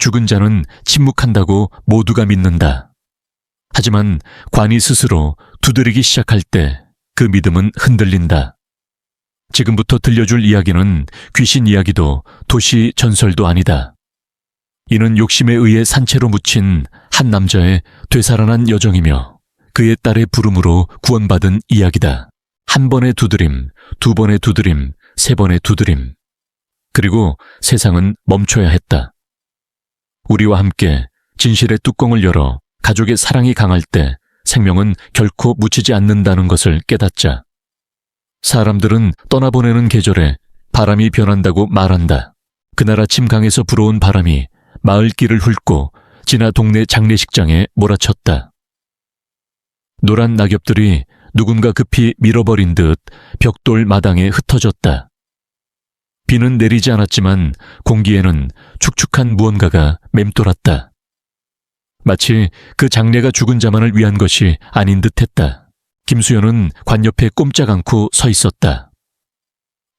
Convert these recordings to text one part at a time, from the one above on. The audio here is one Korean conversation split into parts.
죽은 자는 침묵한다고 모두가 믿는다. 하지만 관이 스스로 두드리기 시작할 때 그 믿음은 흔들린다. 지금부터 들려줄 이야기는 귀신 이야기도 도시 전설도 아니다. 이는 욕심에 의해 산채로 묻힌 한 남자의 되살아난 여정이며 그의 딸의 부름으로 구원받은 이야기다. 한 번의 두드림, 두 번의 두드림, 세 번의 두드림. 그리고 세상은 멈춰야 했다. 우리와 함께 진실의 뚜껑을 열어 가족의 사랑이 강할 때 생명은 결코 묻히지 않는다는 것을 깨닫자. 사람들은 떠나보내는 계절에 바람이 변한다고 말한다. 그날 아침 강에서 불어온 바람이 마을 길을 훑고 지나 동네 장례식장에 몰아쳤다. 노란 낙엽들이 누군가 급히 밀어버린 듯 벽돌 마당에 흩어졌다. 비는 내리지 않았지만 공기에는 축축한 무언가가 맴돌았다. 마치 그 장례가 죽은 자만을 위한 것이 아닌 듯했다. 김수연은 관 옆에 꼼짝 않고 서 있었다.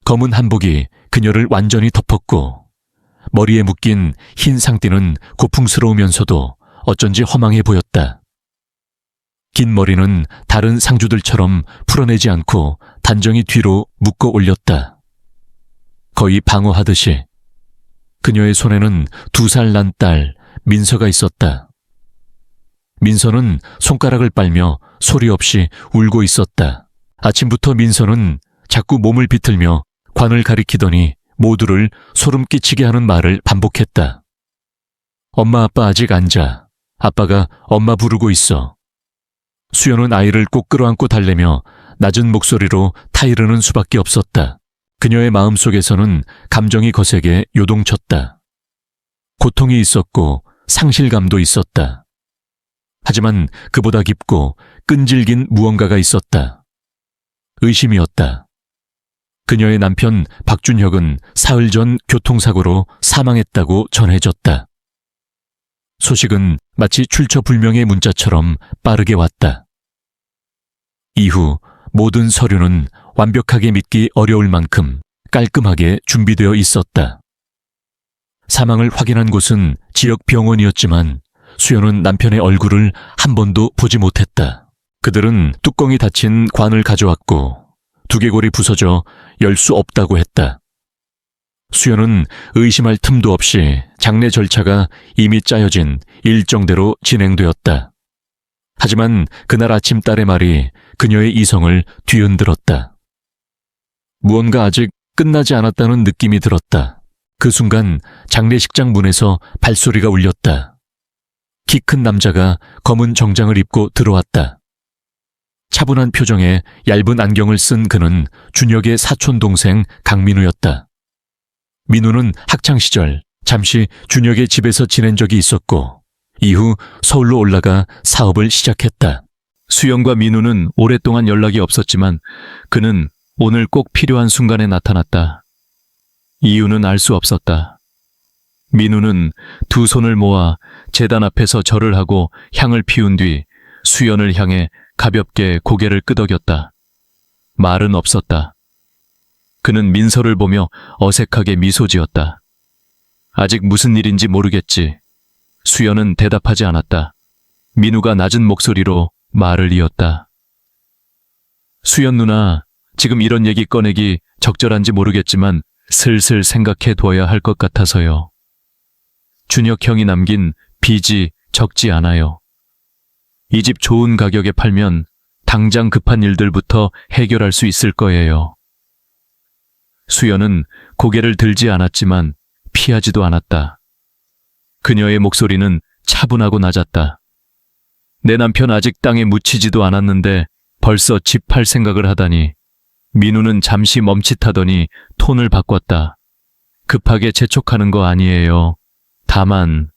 검은 한복이 그녀를 완전히 덮었고 머리에 묶인 흰 상띠는 고풍스러우면서도 어쩐지 허망해 보였다. 긴 머리는 다른 상주들처럼 풀어내지 않고 단정히 뒤로 묶어 올렸다. 거의 방어하듯이. 그녀의 손에는 2살 난 딸 민서가 있었다. 민서는 손가락을 빨며 소리 없이 울고 있었다. 아침부터 민서는 자꾸 몸을 비틀며 관을 가리키더니 모두를 소름 끼치게 하는 말을 반복했다. 엄마 아빠 아직 안 자. 아빠가 엄마 부르고 있어. 수연은 아이를 꼭 끌어안고 달래며 낮은 목소리로 타이르는 수밖에 없었다. 그녀의 마음속에서는 감정이 거세게 요동쳤다. 고통이 있었고 상실감도 있었다. 하지만 그보다 깊고 끈질긴 무언가가 있었다. 의심이었다. 그녀의 남편 박준혁은 사흘 전 교통사고로 사망했다고 전해졌다. 소식은 마치 출처불명의 문자처럼 빠르게 왔다. 이후 모든 서류는 완벽하게 믿기 어려울 만큼 깔끔하게 준비되어 있었다. 사망을 확인한 곳은 지역 병원이었지만 수연은 남편의 얼굴을 한 번도 보지 못했다. 그들은 뚜껑이 닫힌 관을 가져왔고 두개골이 부서져 열 수 없다고 했다. 수연은 의심할 틈도 없이 장례 절차가 이미 짜여진 일정대로 진행되었다. 하지만 그날 아침 딸의 말이 그녀의 이성을 뒤흔들었다. 무언가 아직 끝나지 않았다는 느낌이 들었다. 그 순간 장례식장 문에서 발소리가 울렸다. 키 큰 남자가 검은 정장을 입고 들어왔다. 차분한 표정에 얇은 안경을 쓴 그는 준혁의 사촌 동생 강민우였다. 민우는 학창시절 잠시 준혁의 집에서 지낸 적이 있었고 이후 서울로 올라가 사업을 시작했다. 수영과 민우는 오랫동안 연락이 없었지만 그는 오늘 꼭 필요한 순간에 나타났다. 이유는 알 수 없었다. 민우는 두 손을 모아 제단 앞에서 절을 하고 향을 피운 뒤 수연을 향해 가볍게 고개를 끄덕였다. 말은 없었다. 그는 민서를 보며 어색하게 미소 지었다. 아직 무슨 일인지 모르겠지. 수연은 대답하지 않았다. 민우가 낮은 목소리로 말을 이었다. 수연 누나, 지금 이런 얘기 꺼내기 적절한지 모르겠지만 슬슬 생각해 둬야 할 것 같아서요. 준혁 형이 남긴 빚이 적지 않아요. 이 집 좋은 가격에 팔면 당장 급한 일들부터 해결할 수 있을 거예요. 수연은 고개를 들지 않았지만 피하지도 않았다. 그녀의 목소리는 차분하고 낮았다. 내 남편 아직 땅에 묻히지도 않았는데 벌써 집 팔 생각을 하다니. 민우는 잠시 멈칫하더니 톤을 바꿨다. 급하게 재촉하는 거 아니에요. 다만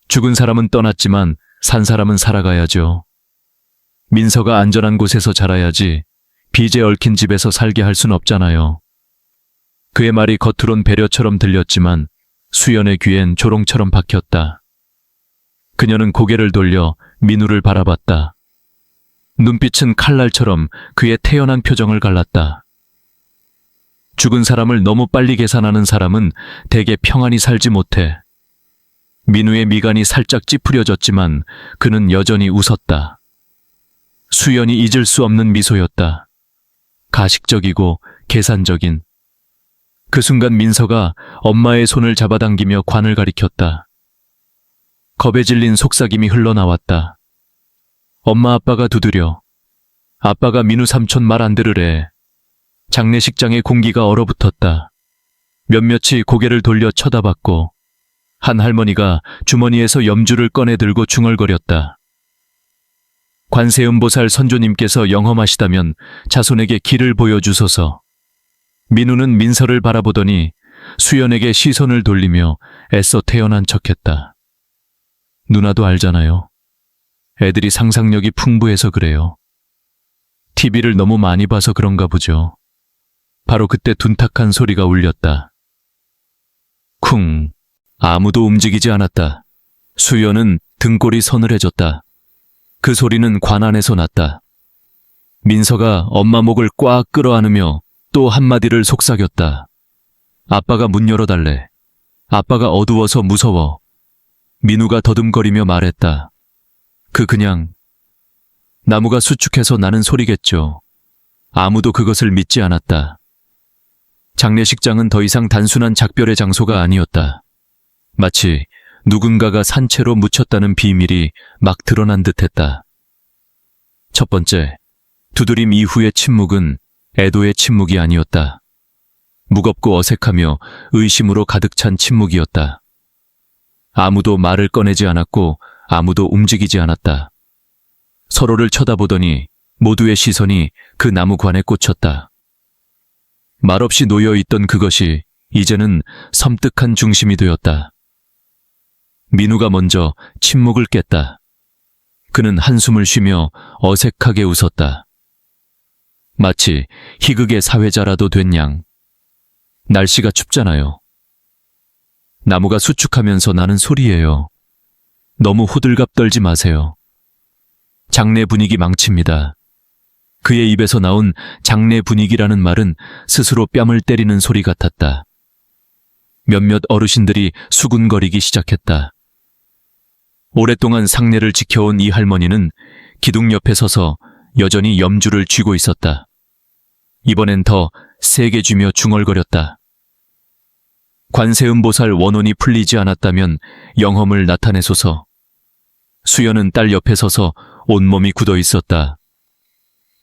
죽은 사람은 떠났지만 산 사람은 살아가야죠. 민서가 안전한 곳에서 자라야지 빚에 얽힌 집에서 살게 할 순 없잖아요. 그의 말이 겉으론 배려처럼 들렸지만 수연의 귀엔 조롱처럼 박혔다. 그녀는 고개를 돌려 민우를 바라봤다. 눈빛은 칼날처럼 그의 태연한 표정을 갈랐다. 죽은 사람을 너무 빨리 계산하는 사람은 대개 평안히 살지 못해. 민우의 미간이 살짝 찌푸려졌지만 그는 여전히 웃었다. 수연이 잊을 수 없는 미소였다. 가식적이고 계산적인. 그 순간 민서가 엄마의 손을 잡아당기며 관을 가리켰다. 겁에 질린 속삭임이 흘러나왔다. 엄마 아빠가 두드려. 아빠가 민우 삼촌 말 안 들으래. 장례식장의 공기가 얼어붙었다. 몇몇이 고개를 돌려 쳐다봤고 한 할머니가 주머니에서 염주를 꺼내 들고 중얼거렸다. 관세음보살 선조님께서 영험하시다면 자손에게 길을 보여주소서. 민우는 민서를 바라보더니 수연에게 시선을 돌리며 애써 태연한 척했다. 누나도 알잖아요. 애들이 상상력이 풍부해서 그래요. TV를 너무 많이 봐서 그런가 보죠. 바로 그때 둔탁한 소리가 울렸다. 쿵. 아무도 움직이지 않았다. 수연은 등골이 서늘해졌다. 그 소리는 관 안에서 났다. 민서가 엄마 목을 꽉 끌어안으며 또 한마디를 속삭였다. 아빠가 문 열어달래. 아빠가 어두워서 무서워. 민우가 더듬거리며 말했다. 그냥 나무가 수축해서 나는 소리겠죠. 아무도 그것을 믿지 않았다. 장례식장은 더 이상 단순한 작별의 장소가 아니었다. 마치 누군가가 산채로 묻혔다는 비밀이 막 드러난 듯했다. 첫 번째, 두드림 이후의 침묵은 애도의 침묵이 아니었다. 무겁고 어색하며 의심으로 가득 찬 침묵이었다. 아무도 말을 꺼내지 않았고 아무도 움직이지 않았다. 서로를 쳐다보더니 모두의 시선이 그 나무관에 꽂혔다. 말없이 놓여있던 그것이 이제는 섬뜩한 중심이 되었다. 민우가 먼저 침묵을 깼다. 그는 한숨을 쉬며 어색하게 웃었다. 마치 희극의 사회자라도 된 양. 날씨가 춥잖아요. 나무가 수축하면서 나는 소리예요. 너무 호들갑 떨지 마세요. 장례 분위기 망칩니다. 그의 입에서 나온 장례 분위기라는 말은 스스로 뺨을 때리는 소리 같았다. 몇몇 어르신들이 수군거리기 시작했다. 오랫동안 상례를 지켜온 이 할머니는 기둥 옆에 서서 여전히 염주를 쥐고 있었다. 이번엔 더 세게 쥐며 중얼거렸다. 관세음보살 원혼이 풀리지 않았다면 영험을 나타내소서. 수연은 딸 옆에 서서 온몸이 굳어 있었다.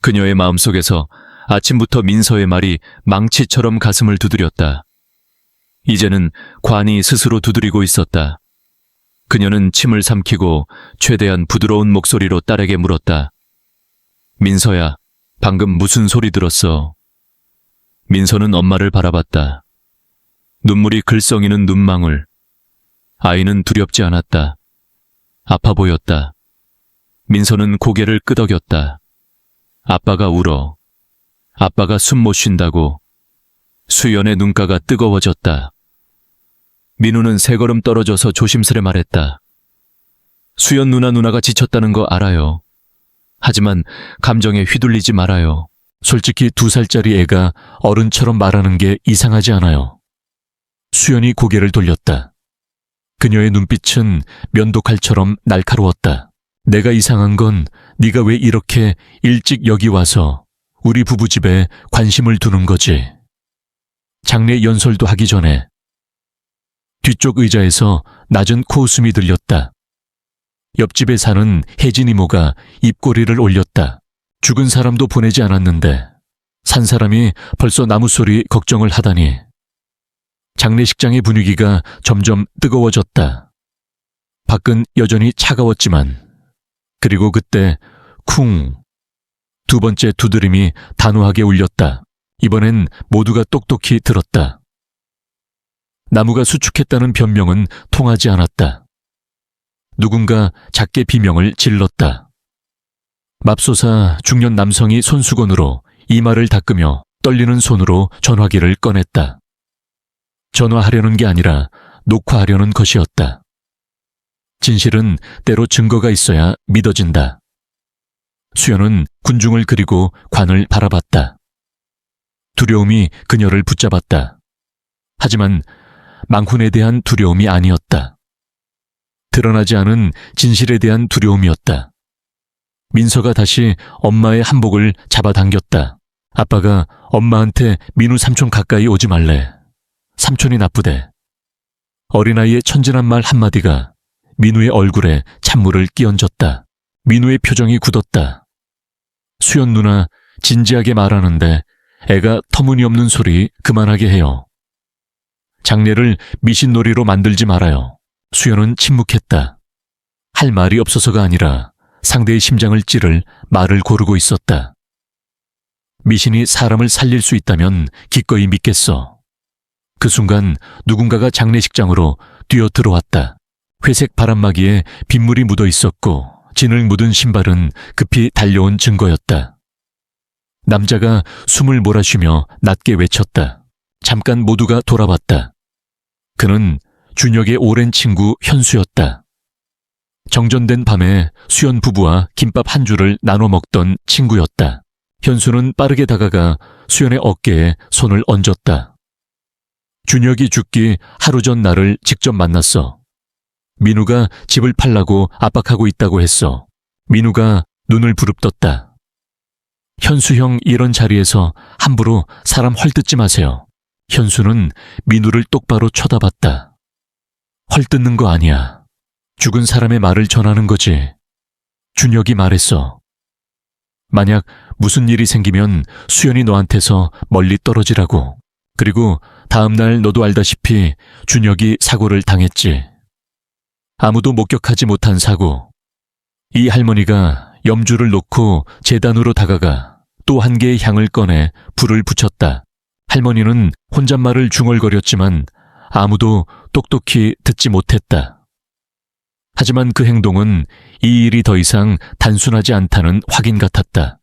그녀의 마음속에서 아침부터 민서의 말이 망치처럼 가슴을 두드렸다. 이제는 관이 스스로 두드리고 있었다. 그녀는 침을 삼키고 최대한 부드러운 목소리로 딸에게 물었다. 민서야, 방금 무슨 소리 들었어? 민서는 엄마를 바라봤다. 눈물이 글썽이는 눈망울. 아이는 두렵지 않았다. 아파 보였다. 민서는 고개를 끄덕였다. 아빠가 울어. 아빠가 숨 못 쉰다고. 수연의 눈가가 뜨거워졌다. 민우는 세 걸음 떨어져서 조심스레 말했다. 수연 누나가 지쳤다는 거 알아요. 하지만 감정에 휘둘리지 말아요. 솔직히 2살짜리 애가 어른처럼 말하는 게 이상하지 않아요. 수연이 고개를 돌렸다. 그녀의 눈빛은 면도칼처럼 날카로웠다. 내가 이상한 건 네가 왜 이렇게 일찍 여기 와서 우리 부부 집에 관심을 두는 거지. 장례 연설도 하기 전에. 뒤쪽 의자에서 낮은 코웃음이 들렸다. 옆집에 사는 혜진 이모가 입꼬리를 올렸다. 죽은 사람도 보내지 않았는데 산 사람이 벌써 나무 소리 걱정을 하다니. 장례식장의 분위기가 점점 뜨거워졌다. 밖은 여전히 차가웠지만 그리고 그때 쿵! 2번째 두드림이 단호하게 울렸다. 이번엔 모두가 똑똑히 들었다. 나무가 수축했다는 변명은 통하지 않았다. 누군가 작게 비명을 질렀다. 맙소사 중년 남성이 손수건으로 이마를 닦으며 떨리는 손으로 전화기를 꺼냈다. 전화하려는 게 아니라 녹화하려는 것이었다. 진실은 때로 증거가 있어야 믿어진다. 수연은 군중을 그리고 관을 바라봤다. 두려움이 그녀를 붙잡았다. 하지만 망훈에 대한 두려움이 아니었다. 드러나지 않은 진실에 대한 두려움이었다. 민서가 다시 엄마의 한복을 잡아당겼다. 아빠가 엄마한테 민우 삼촌 가까이 오지 말래. 삼촌이 나쁘대. 어린아이의 천진한 말 한마디가 민우의 얼굴에 찬물을 끼얹었다. 민우의 표정이 굳었다. 수연 누나 진지하게 말하는데 애가 터무니없는 소리 그만하게 해요. 장례를 미신놀이로 만들지 말아요. 수연은 침묵했다. 할 말이 없어서가 아니라 상대의 심장을 찌를 말을 고르고 있었다. 미신이 사람을 살릴 수 있다면 기꺼이 믿겠어. 그 순간 누군가가 장례식장으로 뛰어 들어왔다. 회색 바람막이에 빗물이 묻어 있었고 진을 묻은 신발은 급히 달려온 증거였다. 남자가 숨을 몰아쉬며 낮게 외쳤다. 잠깐 모두가 돌아봤다. 그는 준혁의 오랜 친구 현수였다. 정전된 밤에 수연 부부와 김밥 한 줄을 나눠 먹던 친구였다. 현수는 빠르게 다가가 수연의 어깨에 손을 얹었다. 준혁이 죽기 하루 전 나를 직접 만났어. 민우가 집을 팔라고 압박하고 있다고 했어. 민우가 눈을 부릅떴다. 현수 형 이런 자리에서 함부로 사람 헐뜯지 마세요. 현수는 민우를 똑바로 쳐다봤다. 헐뜯는 거 아니야. 죽은 사람의 말을 전하는 거지. 준혁이 말했어. 만약 무슨 일이 생기면 수연이 너한테서 멀리 떨어지라고. 그리고 다음날 너도 알다시피 준혁이 사고를 당했지. 아무도 목격하지 못한 사고. 이 할머니가 염주를 놓고 제단으로 다가가 또 한 개의 향을 꺼내 불을 붙였다. 할머니는 혼잣말을 중얼거렸지만 아무도 똑똑히 듣지 못했다. 하지만 그 행동은 이 일이 더 이상 단순하지 않다는 확인 같았다.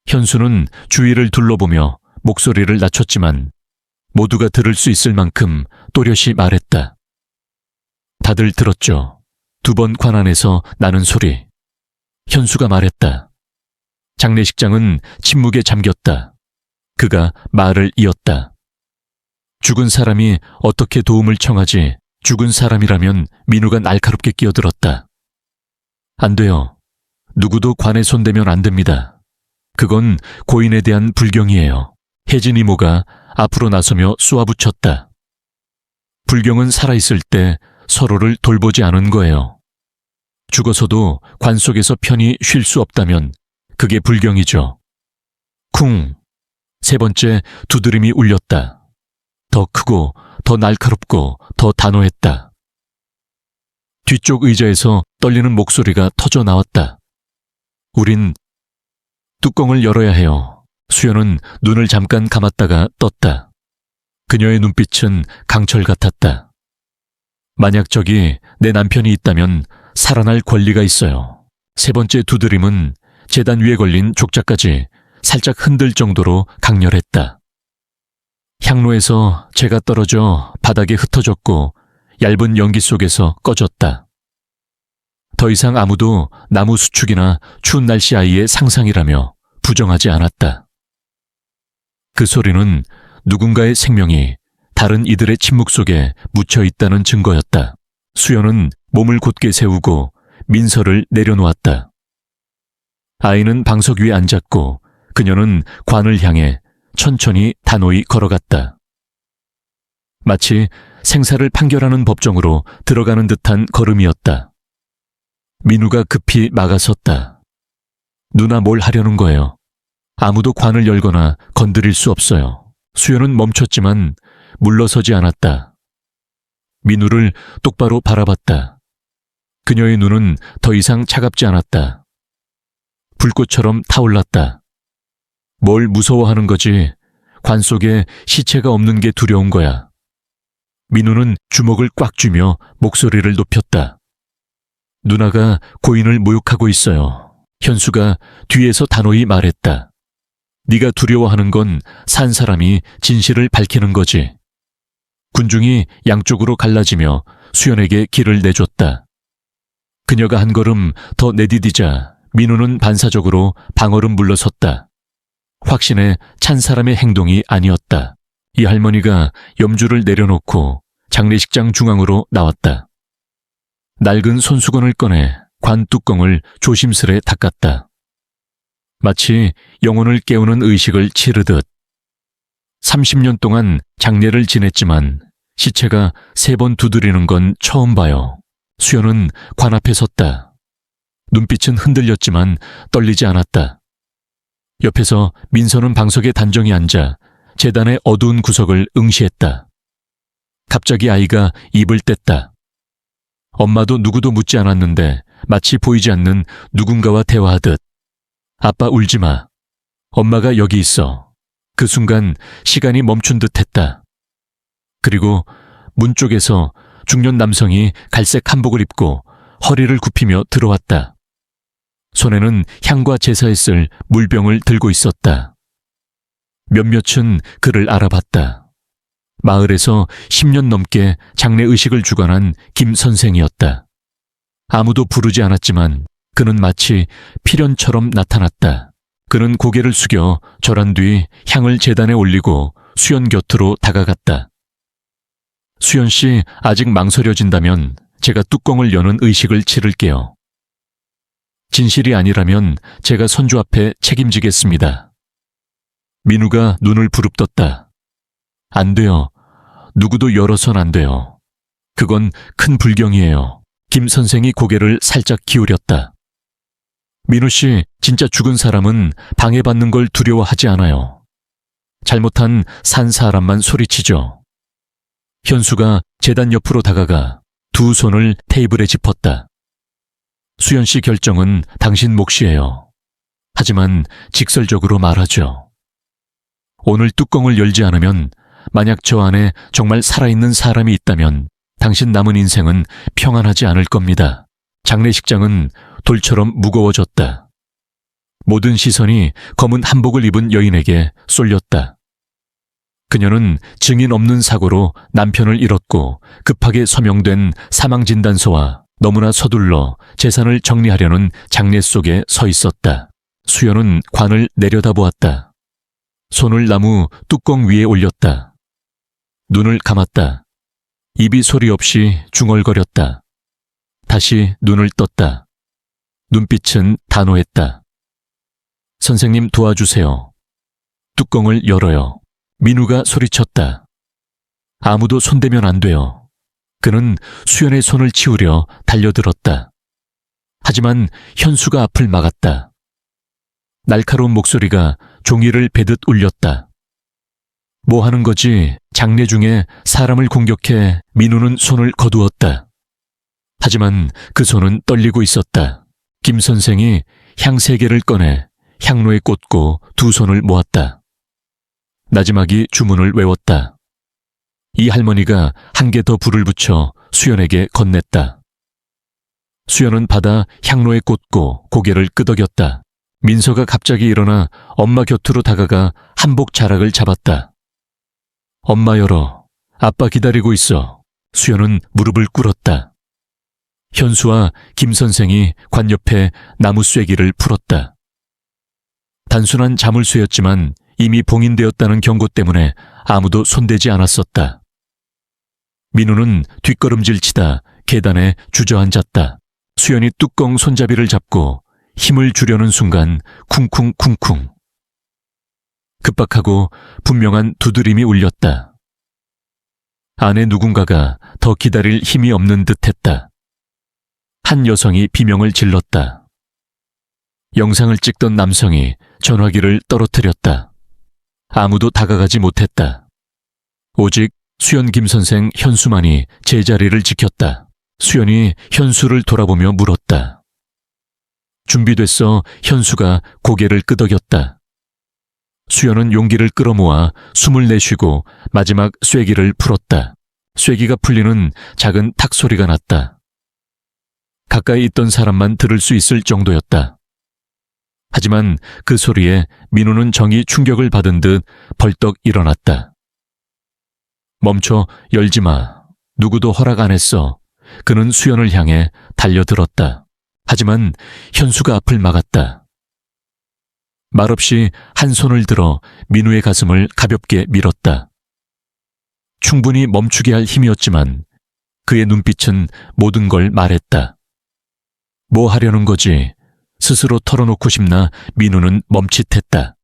현수는 주위를 둘러보며 목소리를 낮췄지만 모두가 들을 수 있을 만큼 또렷이 말했다. 다들 들었죠. 2번 관안에서 나는 소리. 현수가 말했다. 장례식장은 침묵에 잠겼다. 그가 말을 이었다. 죽은 사람이 어떻게 도움을 청하지? 죽은 사람이라면 민우가 날카롭게 끼어들었다. 안 돼요. 누구도 관에 손대면 안 됩니다. 그건 고인에 대한 불경이에요. 혜진 이모가 앞으로 나서며 쏘아붙였다. 불경은 살아있을 때 서로를 돌보지 않은 거예요. 죽어서도 관 속에서 편히 쉴 수 없다면 그게 불경이죠. 쿵! 3번째 두드림이 울렸다. 더 크고 더 날카롭고 더 단호했다. 뒤쪽 의자에서 떨리는 목소리가 터져 나왔다. 우린 뚜껑을 열어야 해요. 수연은 눈을 잠깐 감았다가 떴다. 그녀의 눈빛은 강철 같았다. 만약 저기 내 남편이 있다면 살아날 권리가 있어요. 3번째 두드림은 재단 위에 걸린 족자까지 살짝 흔들 정도로 강렬했다. 향로에서 재가 떨어져 바닥에 흩어졌고 얇은 연기 속에서 꺼졌다. 더 이상 아무도 나무 수축이나 추운 날씨 아이의 상상이라며 부정하지 않았다. 그 소리는 누군가의 생명이 다른 이들의 침묵 속에 묻혀 있다는 증거였다. 수연은 몸을 곧게 세우고 민서를 내려놓았다. 아이는 방석 위에 앉았고 그녀는 관을 향해 천천히 단호히 걸어갔다. 마치 생사를 판결하는 법정으로 들어가는 듯한 걸음이었다. 민우가 급히 막아섰다. 누나 뭘 하려는 거예요? 아무도 관을 열거나 건드릴 수 없어요. 수연은 멈췄지만 물러서지 않았다. 민우를 똑바로 바라봤다. 그녀의 눈은 더 이상 차갑지 않았다. 불꽃처럼 타올랐다. 뭘 무서워하는 거지? 관 속에 시체가 없는 게 두려운 거야. 민우는 주먹을 꽉 쥐며 목소리를 높였다. 누나가 고인을 모욕하고 있어요. 현수가 뒤에서 단호히 말했다. 네가 두려워하는 건 산 사람이 진실을 밝히는 거지. 군중이 양쪽으로 갈라지며 수연에게 길을 내줬다. 그녀가 한 걸음 더 내디디자 민우는 반사적으로 방어름 물러섰다. 확신에 찬 사람의 행동이 아니었다. 이 할머니가 염주를 내려놓고 장례식장 중앙으로 나왔다. 낡은 손수건을 꺼내 관 뚜껑을 조심스레 닦았다. 마치 영혼을 깨우는 의식을 치르듯. 30년 동안 장례를 지냈지만 시체가 3번 두드리는 건 처음 봐요. 수연은 관 앞에 섰다. 눈빛은 흔들렸지만 떨리지 않았다. 옆에서 민서는 방석에 단정히 앉아 제단의 어두운 구석을 응시했다. 갑자기 아이가 입을 뗐다. 엄마도 누구도 묻지 않았는데 마치 보이지 않는 누군가와 대화하듯 아빠 울지 마. 엄마가 여기 있어. 그 순간 시간이 멈춘 듯 했다. 그리고 문 쪽에서 중년 남성이 갈색 한복을 입고 허리를 굽히며 들어왔다. 손에는 향과 제사에 쓸 물병을 들고 있었다. 몇몇은 그를 알아봤다. 마을에서 10년 넘게 장례의식을 주관한 김 선생이었다. 아무도 부르지 않았지만 그는 마치 필연처럼 나타났다. 그는 고개를 숙여 절한 뒤 향을 제단에 올리고 수연 곁으로 다가갔다. 수연 씨, 아직 망설여진다면 제가 뚜껑을 여는 의식을 치를게요. 진실이 아니라면 제가 선주 앞에 책임지겠습니다. 민우가 눈을 부릅떴다. 안 돼요. 누구도 열어선 안 돼요. 그건 큰 불경이에요. 김 선생이 고개를 살짝 기울였다. 민우 씨, 진짜 죽은 사람은 방해받는 걸 두려워하지 않아요. 잘못한 산 사람만 소리치죠. 현수가 제단 옆으로 다가가 두 손을 테이블에 짚었다. 수연 씨 결정은 당신 몫이에요. 하지만 직설적으로 말하죠. 오늘 뚜껑을 열지 않으면 만약 저 안에 정말 살아있는 사람이 있다면 당신 남은 인생은 평안하지 않을 겁니다. 장례식장은 돌처럼 무거워졌다. 모든 시선이 검은 한복을 입은 여인에게 쏠렸다. 그녀는 증인 없는 사고로 남편을 잃었고 급하게 서명된 사망진단서와 너무나 서둘러 재산을 정리하려는 장례 속에 서 있었다. 수연은 관을 내려다보았다. 손을 나무 뚜껑 위에 올렸다. 눈을 감았다. 입이 소리 없이 중얼거렸다. 다시 눈을 떴다. 눈빛은 단호했다. 선생님 도와주세요. 뚜껑을 열어요. 민우가 소리쳤다. 아무도 손대면 안 돼요. 그는 수연의 손을 치우려 달려들었다. 하지만 현수가 앞을 막았다. 날카로운 목소리가 종이를 베듯 울렸다. 뭐 하는 거지? 장례 중에 사람을 공격해. 민우는 손을 거두었다. 하지만 그 손은 떨리고 있었다. 김 선생이 향 3개를 꺼내 향로에 꽂고 두 손을 모았다. 나지막이 주문을 외웠다. 이 할머니가 1개 더 불을 붙여 수연에게 건넸다. 수연은 받아 향로에 꽂고 고개를 끄덕였다. 민서가 갑자기 일어나 엄마 곁으로 다가가 한복 자락을 잡았다. 엄마 열어. 아빠 기다리고 있어. 수연은 무릎을 꿇었다. 현수와 김 선생이 관 옆에 나무 쐐기를 풀었다. 단순한 자물쇠였지만 이미 봉인되었다는 경고 때문에 아무도 손대지 않았었다. 민우는 뒷걸음질치다 계단에 주저앉았다. 수연이 뚜껑 손잡이를 잡고 힘을 주려는 순간 쿵쿵쿵쿵. 급박하고 분명한 두드림이 울렸다. 안에 누군가가 더 기다릴 힘이 없는 듯했다. 한 여성이 비명을 질렀다. 영상을 찍던 남성이 전화기를 떨어뜨렸다. 아무도 다가가지 못했다. 오직 수연 김 선생 현수만이 제자리를 지켰다. 수연이 현수를 돌아보며 물었다. 준비됐어. 현수가 고개를 끄덕였다. 수연은 용기를 끌어모아 숨을 내쉬고 마지막 쐐기를 풀었다. 쐐기가 풀리는 작은 탁 소리가 났다. 가까이 있던 사람만 들을 수 있을 정도였다. 하지만 그 소리에 민우는 정이 충격을 받은 듯 벌떡 일어났다. 멈춰, 열지 마. 누구도 허락 안 했어. 그는 수연을 향해 달려들었다. 하지만 현수가 앞을 막았다. 말없이 한 손을 들어 민우의 가슴을 가볍게 밀었다. 충분히 멈추게 할 힘이었지만 그의 눈빛은 모든 걸 말했다. 뭐 하려는 거지? 스스로 털어놓고 싶나 민우는 멈칫했다.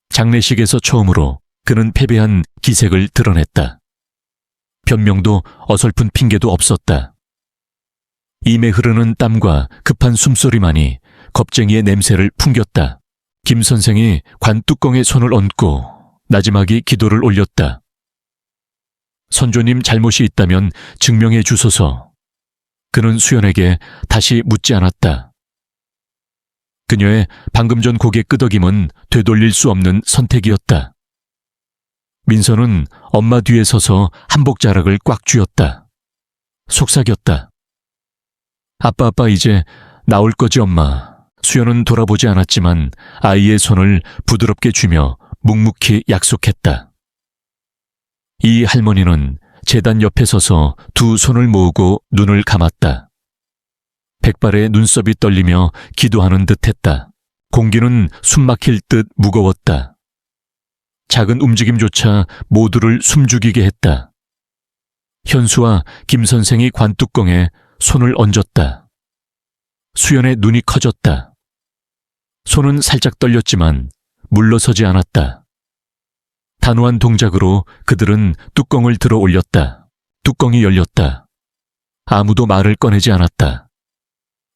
장례식에서 처음으로 그는 패배한 기색을 드러냈다. 변명도 어설픈 핑계도 없었다. 입에 흐르는 땀과 급한 숨소리만이 겁쟁이의 냄새를 풍겼다. 김 선생이 관 뚜껑에 손을 얹고 나지막이 기도를 올렸다. 선조님 잘못이 있다면 증명해 주소서. 그는 수연에게 다시 묻지 않았다. 그녀의 방금 전 고개 끄덕임은 되돌릴 수 없는 선택이었다. 민서는 엄마 뒤에 서서 한복 자락을 꽉 쥐었다. 속삭였다. 아빠 이제 나올 거지 엄마. 수연은 돌아보지 않았지만 아이의 손을 부드럽게 쥐며 묵묵히 약속했다. 이 할머니는 제단 옆에 서서 두 손을 모으고 눈을 감았다. 백발의 눈썹이 떨리며 기도하는 듯했다. 공기는 숨막힐 듯 무거웠다. 작은 움직임조차 모두를 숨죽이게 했다. 현수와 김 선생이 관뚜껑에 손을 얹었다. 수연의 눈이 커졌다. 손은 살짝 떨렸지만 물러서지 않았다. 단호한 동작으로 그들은 뚜껑을 들어 올렸다. 뚜껑이 열렸다. 아무도 말을 꺼내지 않았다.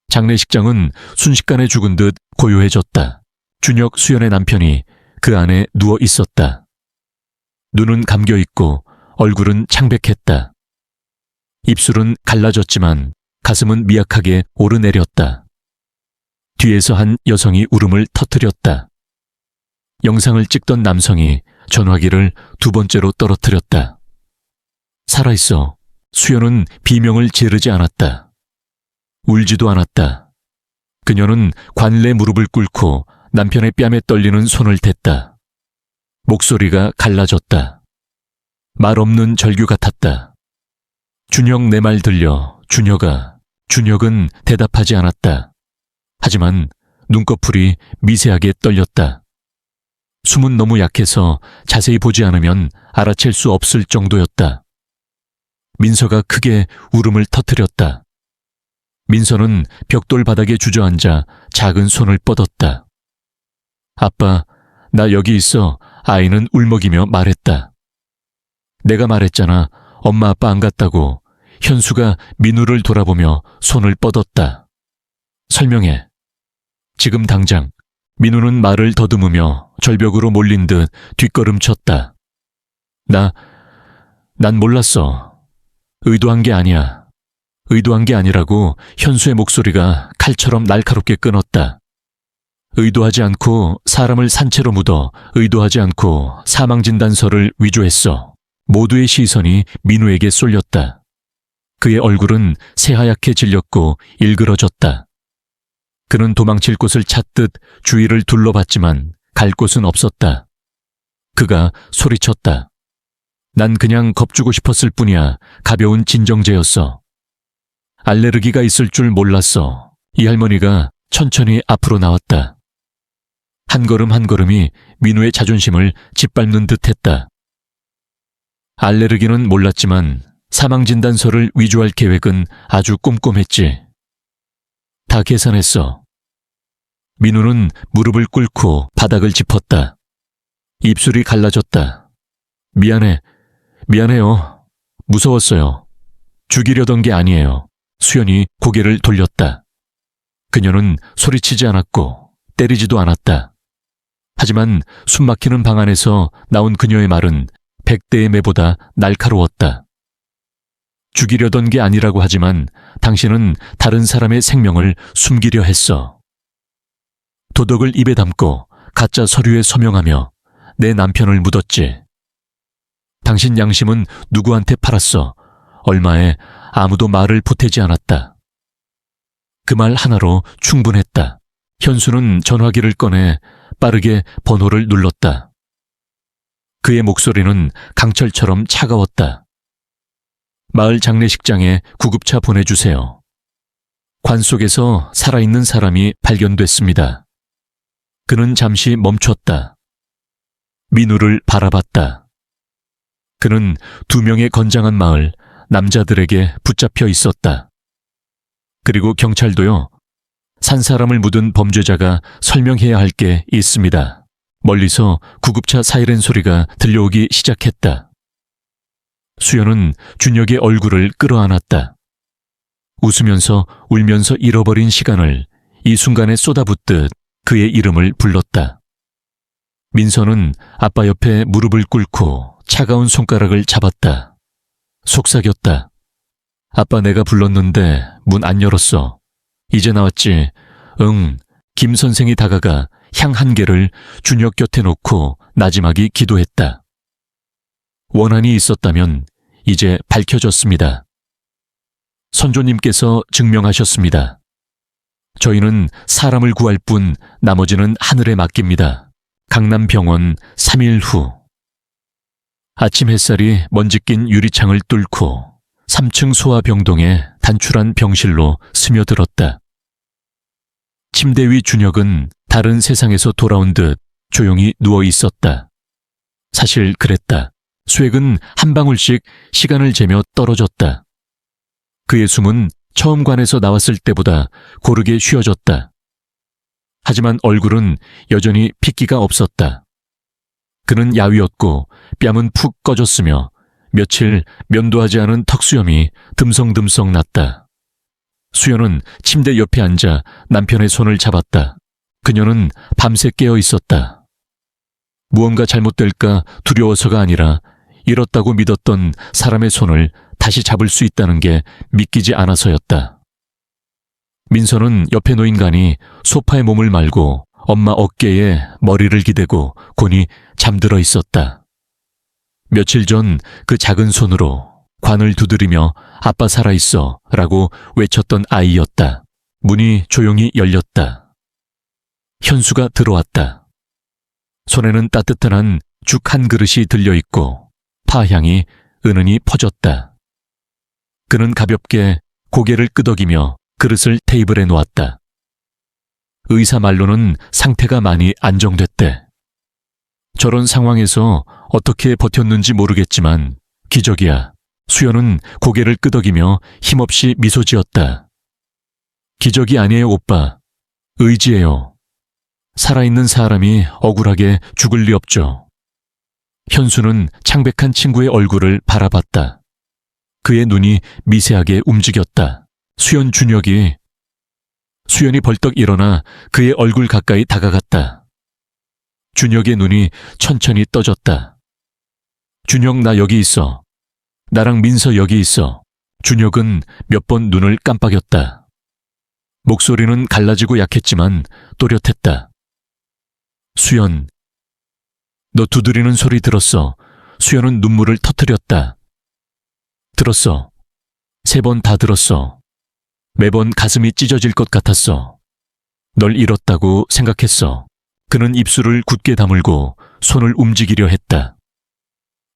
장례식장은 순식간에 죽은 듯 고요해졌다. 준혁 수연의 남편이 그 안에 누워 있었다. 눈은 감겨 있고 얼굴은 창백했다. 입술은 갈라졌지만 가슴은 미약하게 오르내렸다. 뒤에서 한 여성이 울음을 터뜨렸다. 영상을 찍던 남성이 전화기를 두 번째로 떨어뜨렸다. 살아있어. 수연은 비명을 지르지 않았다. 울지도 않았다. 그녀는 관내 무릎을 꿇고 남편의 뺨에 떨리는 손을 댔다. 목소리가 갈라졌다. 말 없는 절규 같았다. 준혁 내 말 들려. 준혁아. 준혁은 대답하지 않았다. 하지만 눈꺼풀이 미세하게 떨렸다. 숨은 너무 약해서 자세히 보지 않으면 알아챌 수 없을 정도였다. 민서가 크게 울음을 터뜨렸다. 민서는 벽돌 바닥에 주저앉아 작은 손을 뻗었다. 아빠, 나 여기 있어. 아이는 울먹이며 말했다. 내가 말했잖아. 엄마 아빠 안 갔다고. 현수가 민우를 돌아보며 손을 뻗었다. 설명해. 지금 당장. 민우는 말을 더듬으며 절벽으로 몰린 듯 뒷걸음쳤다. 난 몰랐어. 의도한 게 아니야. 의도한 게 아니라고. 현수의 목소리가 칼처럼 날카롭게 끊었다. 의도하지 않고 사람을 산채로 묻어 의도하지 않고 사망진단서를 위조했어. 모두의 시선이 민우에게 쏠렸다. 그의 얼굴은 새하얗게 질렸고 일그러졌다. 그는 도망칠 곳을 찾듯 주위를 둘러봤지만 갈 곳은 없었다. 그가 소리쳤다. 난 그냥 겁주고 싶었을 뿐이야. 가벼운 진정제였어. 알레르기가 있을 줄 몰랐어. 이 할머니가 천천히 앞으로 나왔다. 한 걸음 한 걸음이 민우의 자존심을 짓밟는 듯했다. 알레르기는 몰랐지만 사망진단서를 위조할 계획은 아주 꼼꼼했지. 다 계산했어. 민우는 무릎을 꿇고 바닥을 짚었다. 입술이 갈라졌다. 미안해요. 무서웠어요. 죽이려던 게 아니에요. 수연이 고개를 돌렸다. 그녀는 소리치지 않았고 때리지도 않았다. 하지만 숨막히는 방 안에서 나온 그녀의 말은 100대의 매보다 날카로웠다. 죽이려던 게 아니라고 하지만 당신은 다른 사람의 생명을 숨기려 했어. 도덕을 입에 담고 가짜 서류에 서명하며 내 남편을 묻었지. 당신 양심은 누구한테 팔았어. 얼마에 아무도 말을 보태지 않았다. 그 말 하나로 충분했다. 현수는 전화기를 꺼내 빠르게 번호를 눌렀다. 그의 목소리는 강철처럼 차가웠다. 마을 장례식장에 구급차 보내주세요. 관 속에서 살아있는 사람이 발견됐습니다. 그는 잠시 멈췄다. 민우를 바라봤다. 그는 두 명의 건장한 마을, 남자들에게 붙잡혀 있었다. 그리고 경찰도요. 산 사람을 묻은 범죄자가 설명해야 할 게 있습니다. 멀리서 구급차 사이렌 소리가 들려오기 시작했다. 수연은 준혁의 얼굴을 끌어안았다. 웃으면서 울면서 잃어버린 시간을 이 순간에 쏟아붓듯 그의 이름을 불렀다. 민서는 아빠 옆에 무릎을 꿇고 차가운 손가락을 잡았다. 속삭였다. 아빠 내가 불렀는데 문 안 열었어. 이제 나왔지. 응. 김 선생이 다가가 향 한 개를 준혁 곁에 놓고 나지막이 기도했다. 원한이 있었다면 이제 밝혀졌습니다. 선조님께서 증명하셨습니다. 저희는 사람을 구할 뿐 나머지는 하늘에 맡깁니다. 강남병원 3일 후. 아침 햇살이 먼지 낀 유리창을 뚫고 3층 소아병동의 단출한 병실로 스며들었다. 침대 위 준혁은 다른 세상에서 돌아온 듯 조용히 누워 있었다. 사실 그랬다. 수액은 한 방울씩 시간을 재며 떨어졌다. 그의 숨은 처음 관에서 나왔을 때보다 고르게 쉬어졌다. 하지만 얼굴은 여전히 핏기가 없었다. 그는 야위었고 뺨은 푹 꺼졌으며 며칠 면도하지 않은 턱수염이 듬성듬성 났다. 수연은 침대 옆에 앉아 남편의 손을 잡았다. 그녀는 밤새 깨어 있었다. 무언가 잘못될까 두려워서가 아니라 잃었다고 믿었던 사람의 손을 다시 잡을 수 있다는 게 믿기지 않아서였다. 민서는 옆에 놓인 간이 소파에 몸을 말고 엄마 어깨에 머리를 기대고 곤히 잠들어 있었다. 며칠 전 그 작은 손으로 관을 두드리며 아빠 살아있어 라고 외쳤던 아이였다. 문이 조용히 열렸다. 현수가 들어왔다. 손에는 따뜻한 죽 한 그릇이 들려있고 파향이 은은히 퍼졌다. 그는 가볍게 고개를 끄덕이며 그릇을 테이블에 놓았다. 의사 말로는 상태가 많이 안정됐대. 저런 상황에서 어떻게 버텼는지 모르겠지만 기적이야. 수연은 고개를 끄덕이며 힘없이 미소 지었다. 기적이 아니에요, 오빠. 의지예요. 살아있는 사람이 억울하게 죽을 리 없죠. 현수는 창백한 친구의 얼굴을 바라봤다. 그의 눈이 미세하게 움직였다. 수연이 벌떡 일어나 그의 얼굴 가까이 다가갔다. 준혁의 눈이 천천히 떠졌다. 준혁 나 여기 있어. 나랑 민서 여기 있어. 준혁은 몇 번 눈을 깜빡였다. 목소리는 갈라지고 약했지만 또렷했다. 수연, 너 두드리는 소리 들었어. 수연은 눈물을 터뜨렸다. 들었어. 3번 다 들었어. 매번 가슴이 찢어질 것 같았어. 널 잃었다고 생각했어. 그는 입술을 굳게 다물고 손을 움직이려 했다.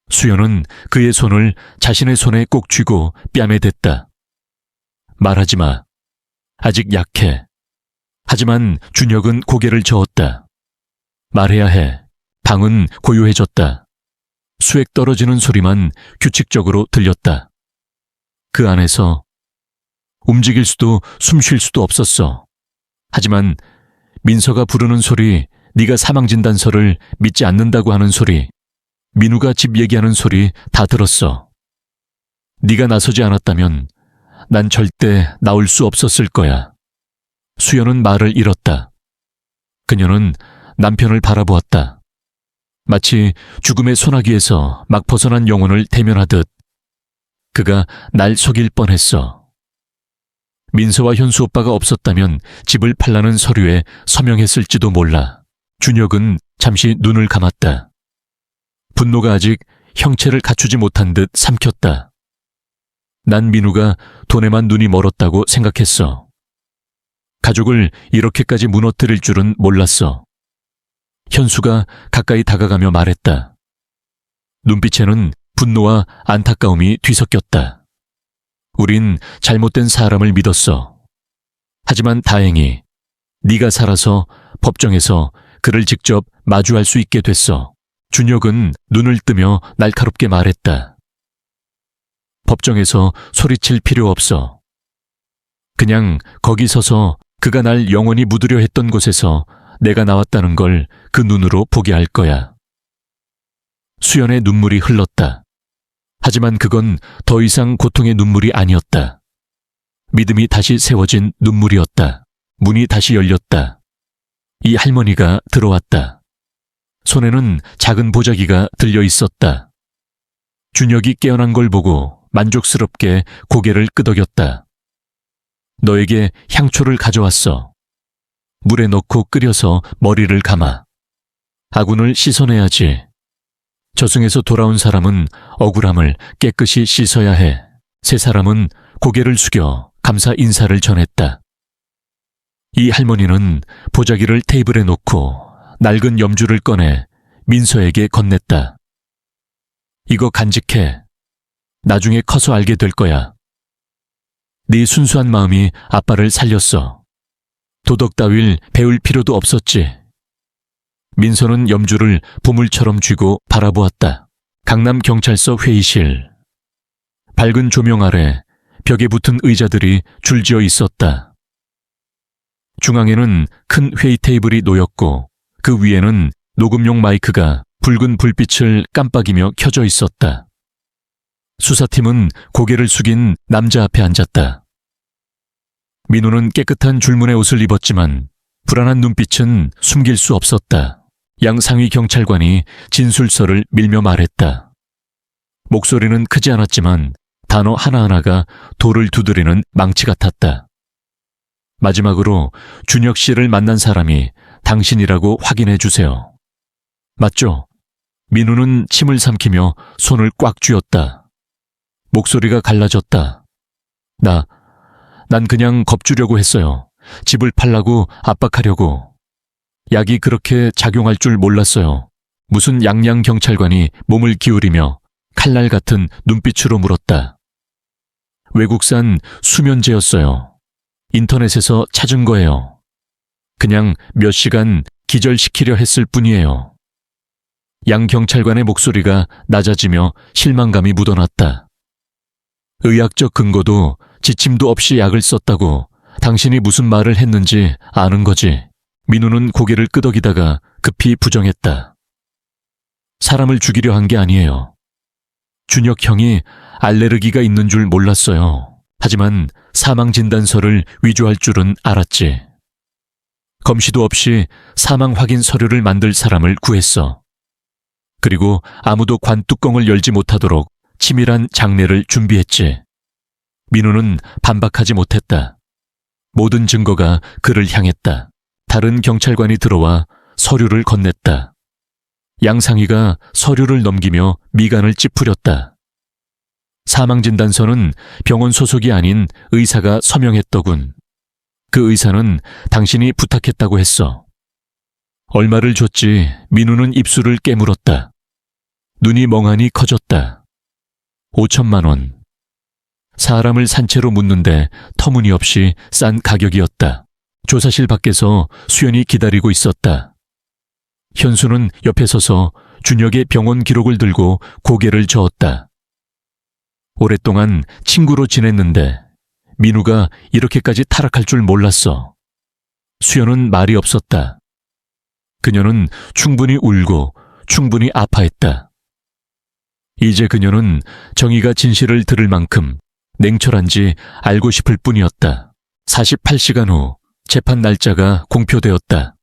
수연은 그의 손을 자신의 손에 꼭 쥐고 뺨에 댔다. 말하지 마. 아직 약해. 하지만 준혁은 고개를 저었다. 말해야 해. 방은 고요해졌다. 수액 떨어지는 소리만 규칙적으로 들렸다. 그 안에서 움직일 수도 숨 쉴 수도 없었어. 하지만 민서가 부르는 소리, 네가 사망진단서를 믿지 않는다고 하는 소리, 민우가 집 얘기하는 소리 다 들었어. 네가 나서지 않았다면 난 절대 나올 수 없었을 거야. 수연은 말을 잃었다. 그녀는 남편을 바라보았다. 마치 죽음의 소나기에서 막 벗어난 영혼을 대면하듯 그가 날 속일 뻔했어. 민서와 현수 오빠가 없었다면 집을 팔라는 서류에 서명했을지도 몰라. 준혁은 잠시 눈을 감았다. 분노가 아직 형체를 갖추지 못한 듯 삼켰다. 난 민우가 돈에만 눈이 멀었다고 생각했어. 가족을 이렇게까지 무너뜨릴 줄은 몰랐어. 현수가 가까이 다가가며 말했다. 눈빛에는 분노와 안타까움이 뒤섞였다. 우린 잘못된 사람을 믿었어. 하지만 다행히 네가 살아서 법정에서 그를 직접 마주할 수 있게 됐어. 준혁은 눈을 뜨며 날카롭게 말했다. 법정에서 소리칠 필요 없어. 그냥 거기 서서 그가 날 영원히 묻으려 했던 곳에서 내가 나왔다는 걸 그 눈으로 보게 할 거야. 수연의 눈물이 흘렀다. 하지만 그건 더 이상 고통의 눈물이 아니었다. 믿음이 다시 세워진 눈물이었다. 문이 다시 열렸다. 이 할머니가 들어왔다. 손에는 작은 보자기가 들려 있었다. 준혁이 깨어난 걸 보고 만족스럽게 고개를 끄덕였다. 너에게 향초를 가져왔어. 물에 넣고 끓여서 머리를 감아. 아군을 씻어내야지. 저승에서 돌아온 사람은 억울함을 깨끗이 씻어야 해. 세 사람은 고개를 숙여 감사 인사를 전했다. 이 할머니는 보자기를 테이블에 놓고 낡은 염주를 꺼내 민서에게 건넸다. 이거 간직해. 나중에 커서 알게 될 거야. 네 순수한 마음이 아빠를 살렸어. 도덕 따윈 배울 필요도 없었지. 민서는 염주를 보물처럼 쥐고 바라보았다. 강남경찰서 회의실. 밝은 조명 아래 벽에 붙은 의자들이 줄지어 있었다. 중앙에는 큰 회의 테이블이 놓였고 그 위에는 녹음용 마이크가 붉은 불빛을 깜빡이며 켜져 있었다. 수사팀은 고개를 숙인 남자 앞에 앉았다. 민우는 깨끗한 줄무늬 옷을 입었지만 불안한 눈빛은 숨길 수 없었다. 양 상위 경찰관이 진술서를 밀며 말했다. 목소리는 크지 않았지만 단어 하나하나가 돌을 두드리는 망치 같았다. 마지막으로 준혁 씨를 만난 사람이 당신이라고 확인해 주세요. 맞죠? 민우는 침을 삼키며 손을 꽉 쥐었다. 목소리가 갈라졌다. 난 그냥 겁주려고 했어요. 집을 팔라고 압박하려고. 약이 그렇게 작용할 줄 몰랐어요. 무슨 양양 경찰관이 몸을 기울이며 칼날 같은 눈빛으로 물었다. 외국산 수면제였어요. 인터넷에서 찾은 거예요. 그냥 몇 시간 기절시키려 했을 뿐이에요. 양 경찰관의 목소리가 낮아지며 실망감이 묻어났다. 의학적 근거도 지침도 없이 약을 썼다고 당신이 무슨 말을 했는지 아는 거지. 민우는 고개를 끄덕이다가 급히 부정했다. 사람을 죽이려 한 게 아니에요. 준혁 형이 알레르기가 있는 줄 몰랐어요. 하지만 사망진단서를 위조할 줄은 알았지. 검시도 없이 사망 확인 서류를 만들 사람을 구했어. 그리고 아무도 관 뚜껑을 열지 못하도록 치밀한 장례를 준비했지. 민우는 반박하지 못했다. 모든 증거가 그를 향했다. 다른 경찰관이 들어와 서류를 건넸다. 양상희가 서류를 넘기며 미간을 찌푸렸다. 사망진단서는 병원 소속이 아닌 의사가 서명했더군. 그 의사는 당신이 부탁했다고 했어. 얼마를 줬지? 민우는 입술을 깨물었다. 눈이 멍하니 커졌다. 5천만 원. 사람을 산채로 묻는데 터무니없이 싼 가격이었다. 조사실 밖에서 수연이 기다리고 있었다. 현수는 옆에 서서 준혁의 병원 기록을 들고 고개를 저었다. 오랫동안 친구로 지냈는데 민우가 이렇게까지 타락할 줄 몰랐어. 수연은 말이 없었다. 그녀는 충분히 울고 충분히 아파했다. 이제 그녀는 정의가 진실을 들을 만큼 냉철한지 알고 싶을 뿐이었다. 48시간 후 재판 날짜가 공표되었다.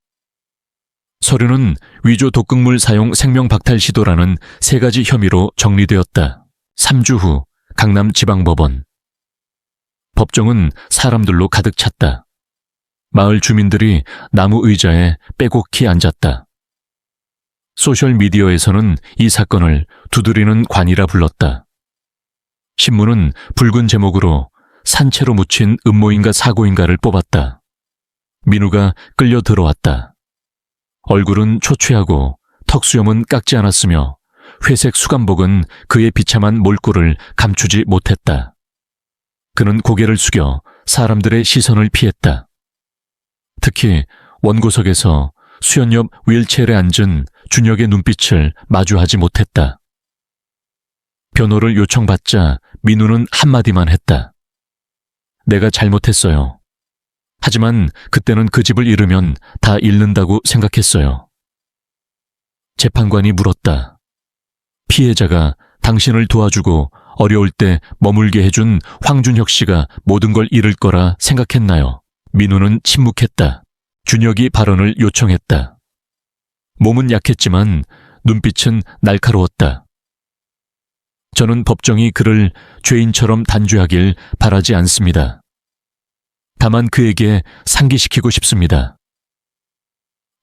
서류는 위조 독극물 사용 생명박탈 시도라는 3가지 혐의로 정리되었다. 3주 후 강남지방법원. 법정은 사람들로 가득 찼다. 마을 주민들이 나무 의자에 빼곡히 앉았다. 소셜미디어에서는 이 사건을 두드리는 관이라 불렀다. 신문은 붉은 제목으로 산채로 묻힌 음모인가 사고인가를 뽑았다. 민우가 끌려 들어왔다. 얼굴은 초췌하고 턱수염은 깎지 않았으며 회색 수감복은 그의 비참한 몰골을 감추지 못했다. 그는 고개를 숙여 사람들의 시선을 피했다. 특히 원고석에서 수연 옆 휠체어에 앉은 준혁의 눈빛을 마주하지 못했다. 변호를 요청받자 민우는 한마디만 했다. 내가 잘못했어요. 하지만 그때는 그 집을 잃으면 다 잃는다고 생각했어요. 재판관이 물었다. 피해자가 당신을 도와주고 어려울 때 머물게 해준 황준혁 씨가 모든 걸 잃을 거라 생각했나요? 민우는 침묵했다. 준혁이 발언을 요청했다. 몸은 약했지만 눈빛은 날카로웠다. 저는 법정이 그를 죄인처럼 단죄하길 바라지 않습니다. 다만 그에게 상기시키고 싶습니다.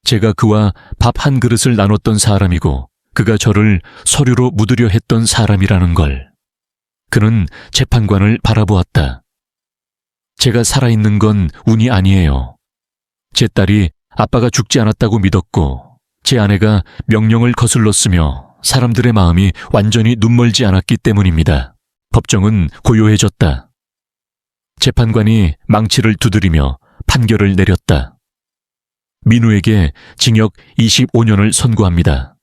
제가 그와 밥 한 그릇을 나눴던 사람이고 그가 저를 서류로 묻으려 했던 사람이라는 걸. 그는 재판관을 바라보았다. 제가 살아있는 건 운이 아니에요. 제 딸이 아빠가 죽지 않았다고 믿었고 제 아내가 명령을 거슬렀으며 사람들의 마음이 완전히 눈멀지 않았기 때문입니다. 법정은 고요해졌다. 재판관이 망치를 두드리며 판결을 내렸다. 민우에게 징역 25년을 선고합니다.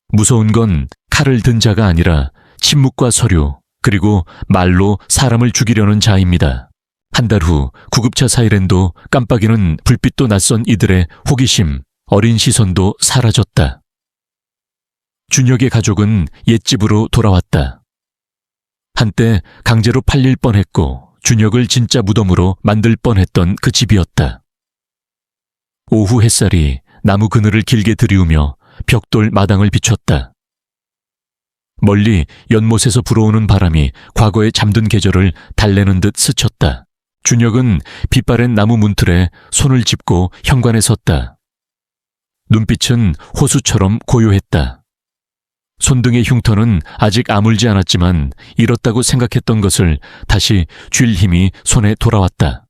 무서운 건 칼을 든 자가 아니라 침묵과 서류, 그리고 말로 사람을 죽이려는 자입니다. 한 달 후 구급차 사이렌도 깜빡이는 불빛도 낯선 이들의 호기심, 어린 시선도 사라졌다. 준혁의 가족은 옛집으로 돌아왔다. 한때 강제로 팔릴 뻔했고 준혁을 진짜 무덤으로 만들 뻔했던 그 집이었다. 오후 햇살이 나무 그늘을 길게 들이우며 벽돌 마당을 비췄다. 멀리 연못에서 불어오는 바람이 과거에 잠든 계절을 달래는 듯 스쳤다. 준혁은 빛바랜 나무 문틀에 손을 짚고 현관에 섰다. 눈빛은 호수처럼 고요했다. 손등의 흉터는 아직 아물지 않았지만 잃었다고 생각했던 것을 다시 쥘 힘이 손에 돌아왔다.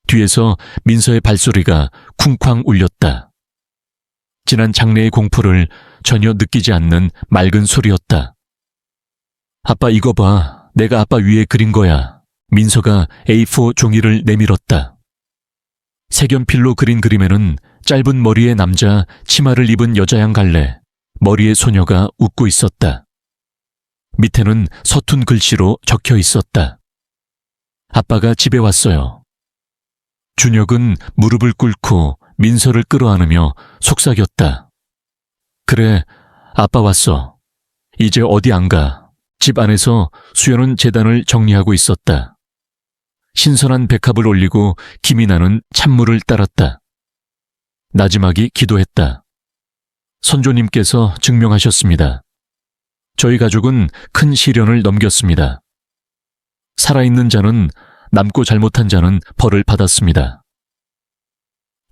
뒤에서 민서의 발소리가 쿵쾅 울렸다. 지난 장래의 공포를 전혀 느끼지 않는 맑은 소리였다. 아빠 이거 봐. 내가 아빠 위에 그린 거야. 민서가 A4 종이를 내밀었다. 색연필로 그린 그림에는 짧은 머리의 남자, 치마를 입은 여자양 갈래, 머리의 소녀가 웃고 있었다. 밑에는 서툰 글씨로 적혀 있었다. 아빠가 집에 왔어요. 준혁은 무릎을 꿇고 민서를 끌어안으며 속삭였다. 그래, 아빠 왔어. 이제 어디 안 가. 집 안에서 수연은 재단을 정리하고 있었다. 신선한 백합을 올리고 김이 나는 찬물을 따랐다. 나지막이 기도했다. 선조님께서 증명하셨습니다. 저희 가족은 큰 시련을 넘겼습니다. 살아있는 자는 남고 잘못한 자는 벌을 받았습니다.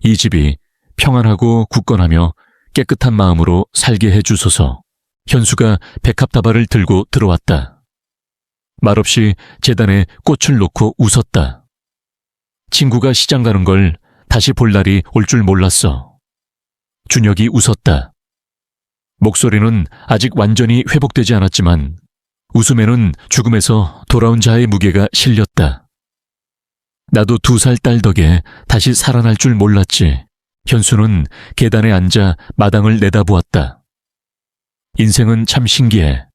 이 집이 평안하고 굳건하며 깨끗한 마음으로 살게 해주소서. 현수가 백합다발을 들고 들어왔다. 말없이 재단에 꽃을 놓고 웃었다. 친구가 시장 가는 걸 다시 볼 날이 올 줄 몰랐어. 준혁이 웃었다. 목소리는 아직 완전히 회복되지 않았지만 웃음에는 죽음에서 돌아온 자의 무게가 실렸다. 나도 2살 딸 덕에 다시 살아날 줄 몰랐지. 현수는 계단에 앉아 마당을 내다보았다. 인생은 참 신기해.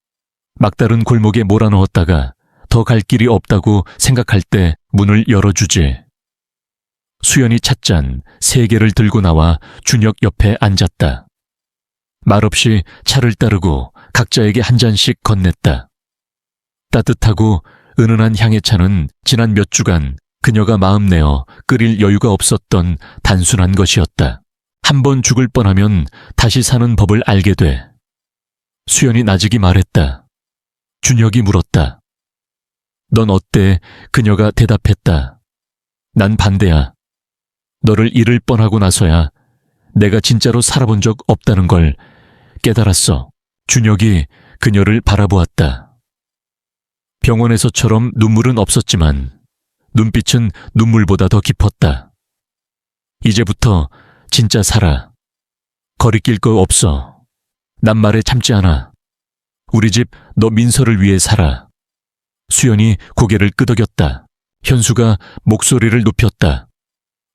막다른 골목에 몰아넣었다가 더 갈 길이 없다고 생각할 때 문을 열어주지. 수연이 찻잔 3개를 들고 나와 준혁 옆에 앉았다. 말없이 차를 따르고 각자에게 한 잔씩 건넸다. 따뜻하고 은은한 향의 차는 지난 몇 주간 그녀가 마음 내어 끓일 여유가 없었던 단순한 것이었다. 한 번 죽을 뻔하면 다시 사는 법을 알게 돼. 수연이 나직이 말했다. 준혁이 물었다. 넌 어때? 그녀가 대답했다. 난 반대야. 너를 잃을 뻔하고 나서야 내가 진짜로 살아본 적 없다는 걸 깨달았어. 준혁이 그녀를 바라보았다. 병원에서처럼 눈물은 없었지만 눈빛은 눈물보다 더 깊었다. 이제부터 진짜 살아. 거리낄 거 없어. 난 말에 참지 않아. 우리 집 너 민서를 위해 살아. 수연이 고개를 끄덕였다. 현수가 목소리를 높였다.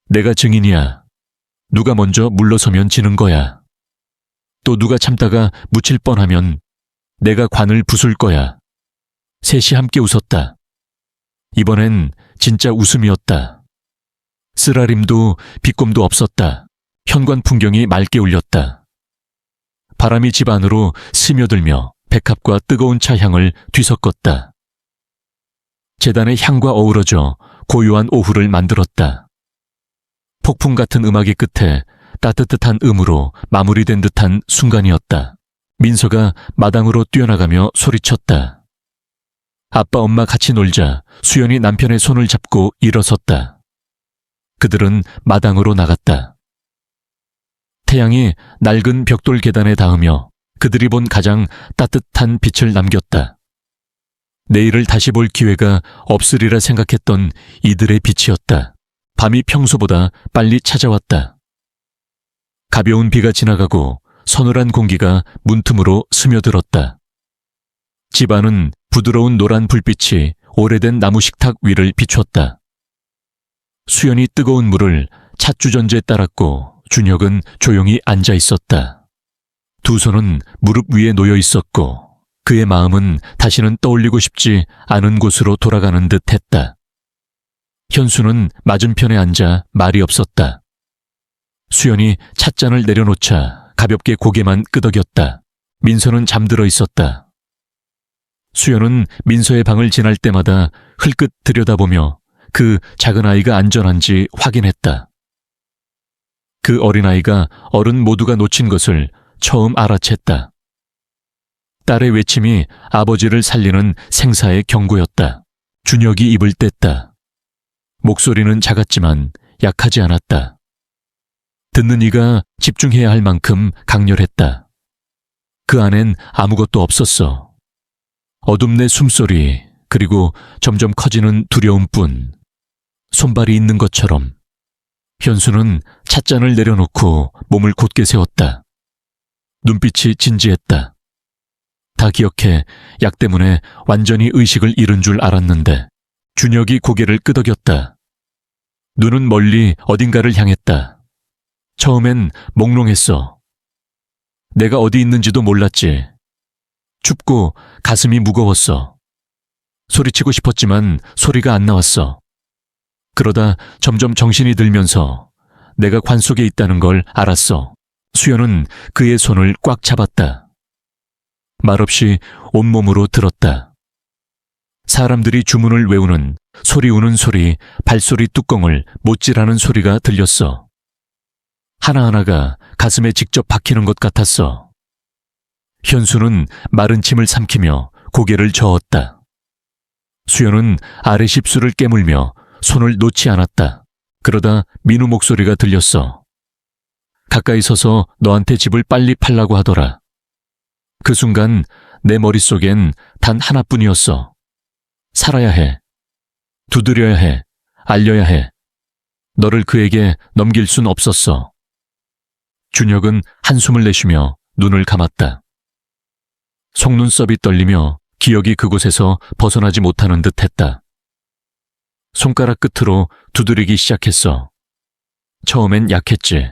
내가 증인이야. 누가 먼저 물러서면 지는 거야. 또 누가 참다가 묻힐 뻔하면 내가 관을 부술 거야. 셋이 함께 웃었다. 이번엔 진짜 웃음이었다. 쓰라림도 비꼼도 없었다. 현관 풍경이 맑게 울렸다. 바람이 집 안으로 스며들며 백합과 뜨거운 차 향을 뒤섞었다. 재단의 향과 어우러져 고요한 오후를 만들었다. 폭풍 같은 음악의 끝에 따뜻한 음으로 마무리된 듯한 순간이었다. 민서가 마당으로 뛰어나가며 소리쳤다. 아빠 엄마 같이 놀자. 수연이 남편의 손을 잡고 일어섰다. 그들은 마당으로 나갔다. 태양이 낡은 벽돌 계단에 닿으며 그들이 본 가장 따뜻한 빛을 남겼다. 내일을 다시 볼 기회가 없으리라 생각했던 이들의 빛이었다. 밤이 평소보다 빨리 찾아왔다. 가벼운 비가 지나가고 서늘한 공기가 문틈으로 스며들었다. 집 안은 부드러운 노란 불빛이 오래된 나무 식탁 위를 비췄다. 수연이 뜨거운 물을 찻주전제에 따랐고 준혁은 조용히 앉아 있었다. 두 손은 무릎 위에 놓여 있었고 그의 마음은 다시는 떠올리고 싶지 않은 곳으로 돌아가는 듯 했다. 현수는 맞은편에 앉아 말이 없었다. 수연이 찻잔을 내려놓자 가볍게 고개만 끄덕였다. 민서는 잠들어 있었다. 수연은 민서의 방을 지날 때마다 흘끗 들여다보며 그 작은 아이가 안전한지 확인했다. 그 어린아이가 어른 모두가 놓친 것을 처음 알아챘다. 딸의 외침이 아버지를 살리는 생사의 경고였다. 준혁이 입을 뗐다. 목소리는 작았지만 약하지 않았다. 듣는 이가 집중해야 할 만큼 강렬했다. 그 안엔 아무것도 없었어. 어둠 내 숨소리, 그리고 점점 커지는 두려움뿐. 손발이 있는 것처럼. 현수는 찻잔을 내려놓고 몸을 곧게 세웠다. 눈빛이 진지했다. 다 기억해. 약 때문에 완전히 의식을 잃은 줄 알았는데. 준혁이 고개를 끄덕였다. 눈은 멀리 어딘가를 향했다. 처음엔 몽롱했어. 내가 어디 있는지도 몰랐지. 춥고 가슴이 무거웠어. 소리치고 싶었지만 소리가 안 나왔어. 그러다 점점 정신이 들면서 내가 관 속에 있다는 걸 알았어. 수연은 그의 손을 꽉 잡았다. 말없이 온몸으로 들었다. 사람들이 주문을 외우는 소리 우는 소리, 발소리 뚜껑을 못질하는 소리가 들렸어. 하나하나가 가슴에 직접 박히는 것 같았어. 현수는 마른 침을 삼키며 고개를 저었다. 수연은 아래 십수를 깨물며 손을 놓지 않았다. 그러다 민우 목소리가 들렸어. 가까이 서서 너한테 집을 빨리 팔라고 하더라. 그 순간 내 머릿속엔 단 하나뿐이었어. 살아야 해. 두드려야 해. 알려야 해. 너를 그에게 넘길 순 없었어. 준혁은 한숨을 내쉬며 눈을 감았다. 속눈썹이 떨리며 기억이 그곳에서 벗어나지 못하는 듯 했다. 손가락 끝으로 두드리기 시작했어. 처음엔 약했지.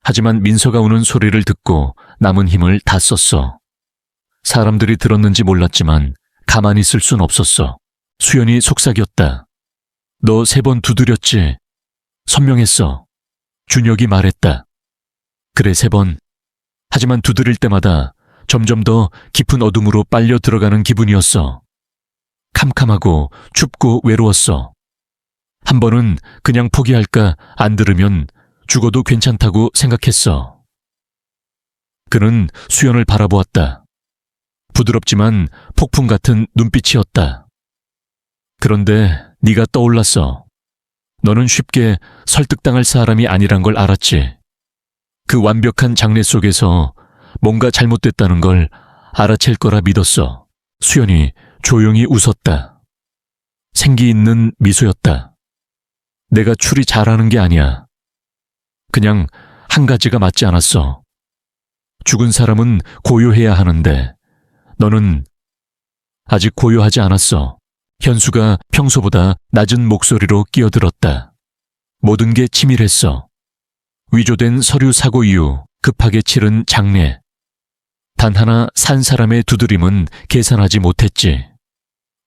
하지만 민서가 우는 소리를 듣고 남은 힘을 다 썼어. 사람들이 들었는지 몰랐지만 가만히 있을 순 없었어. 수연이 속삭였다. 너 3번 두드렸지? 선명했어. 준혁이 말했다. 그래 3번. 하지만 두드릴 때마다 점점 더 깊은 어둠으로 빨려 들어가는 기분이었어. 캄캄하고 춥고 외로웠어. 한 번은 그냥 포기할까 안 들으면 죽어도 괜찮다고 생각했어. 그는 수연을 바라보았다. 부드럽지만 폭풍 같은 눈빛이었다. 그런데 네가 떠올랐어. 너는 쉽게 설득당할 사람이 아니란 걸 알았지. 그 완벽한 장래 속에서 뭔가 잘못됐다는 걸 알아챌 거라 믿었어. 수연이 조용히 웃었다. 생기 있는 미소였다. 내가 추리 잘하는 게 아니야. 그냥 한 가지가 맞지 않았어. 죽은 사람은 고요해야 하는데 너는 아직 고요하지 않았어. 현수가 평소보다 낮은 목소리로 끼어들었다. 모든 게 치밀했어. 위조된 서류 사고 이후 급하게 치른 장례. 단 하나 산 사람의 두드림은 계산하지 못했지.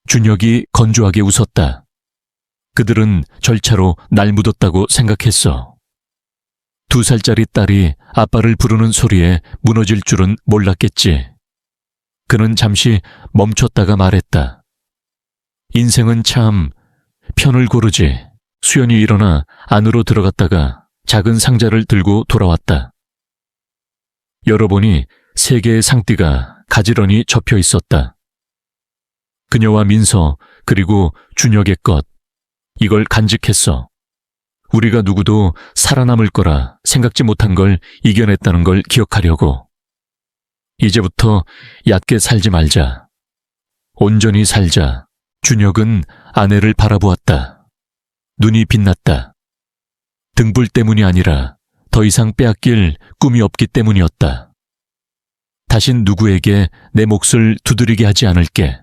준혁이 건조하게 웃었다. 그들은 절차로 날 묻었다고 생각했어. 2살짜리 딸이 아빠를 부르는 소리에 무너질 줄은 몰랐겠지. 그는 잠시 멈췄다가 말했다. 인생은 참 편을 고르지. 수연이 일어나 안으로 들어갔다가 작은 상자를 들고 돌아왔다. 열어보니 3개의 상띠가 가지런히 접혀 있었다. 그녀와 민서 그리고 준혁의 것, 이걸 간직했어. 우리가 누구도 살아남을 거라 생각지 못한 걸 이겨냈다는 걸 기억하려고. 이제부터 얕게 살지 말자. 온전히 살자. 준혁은 아내를 바라보았다. 눈이 빛났다. 등불 때문이 아니라 더 이상 빼앗길 꿈이 없기 때문이었다. 다신 누구에게 내 몫을 두드리게 하지 않을게.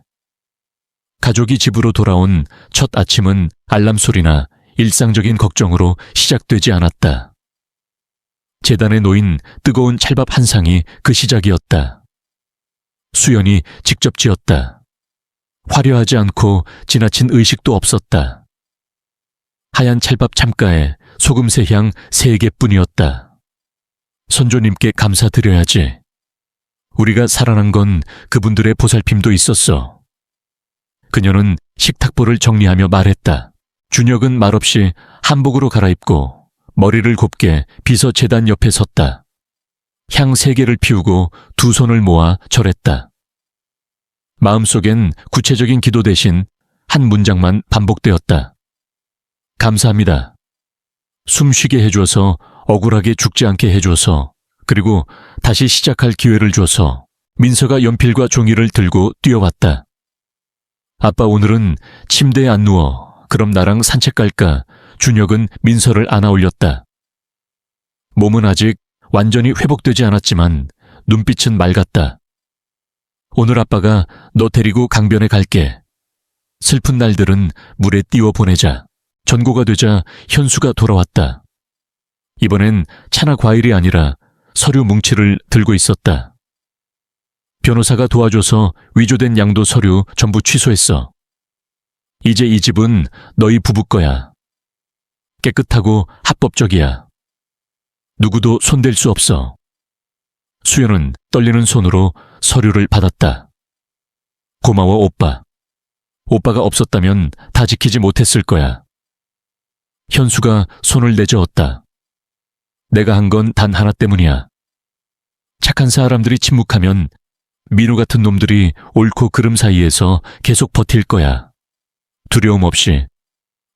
가족이 집으로 돌아온 첫 아침은 알람 소리나 일상적인 걱정으로 시작되지 않았다. 재단에 놓인 뜨거운 찰밥 한 상이 그 시작이었다. 수연이 직접 지었다. 화려하지 않고 지나친 의식도 없었다. 하얀 찰밥 참가에 소금새 향 3개뿐이었다. 선조님께 감사드려야지. 우리가 살아난 건 그분들의 보살핌도 있었어. 그녀는 식탁보를 정리하며 말했다. 준혁은 말없이 한복으로 갈아입고 머리를 곱게 빗어 재단 옆에 섰다. 향 3개를 피우고 2 손을 모아 절했다. 마음속엔 구체적인 기도 대신 한 문장만 반복되었다. 감사합니다. 숨 쉬게 해줘서, 억울하게 죽지 않게 해줘서, 그리고 다시 시작할 기회를 줘서. 민서가 연필과 종이를 들고 뛰어왔다. 아빠 오늘은 침대에 안 누워. 그럼 나랑 산책 갈까? 준혁은 민서를 안아 올렸다. 몸은 아직 완전히 회복되지 않았지만 눈빛은 맑았다. 오늘 아빠가 너 데리고 강변에 갈게. 슬픈 날들은 물에 띄워 보내자. 전고가 되자 현수가 돌아왔다. 이번엔 차나 과일이 아니라 서류 뭉치를 들고 있었다. 변호사가 도와줘서 위조된 양도 서류 전부 취소했어. 이제 이 집은 너희 부부 거야. 깨끗하고 합법적이야. 누구도 손댈 수 없어. 수연은 떨리는 손으로 서류를 받았다. 고마워 오빠. 오빠가 없었다면 다 지키지 못했을 거야. 현수가 손을 내저었다. 내가 한 건 단 하나 때문이야. 착한 사람들이 침묵하면 민우 같은 놈들이 옳고 그름 사이에서 계속 버틸 거야. 두려움 없이.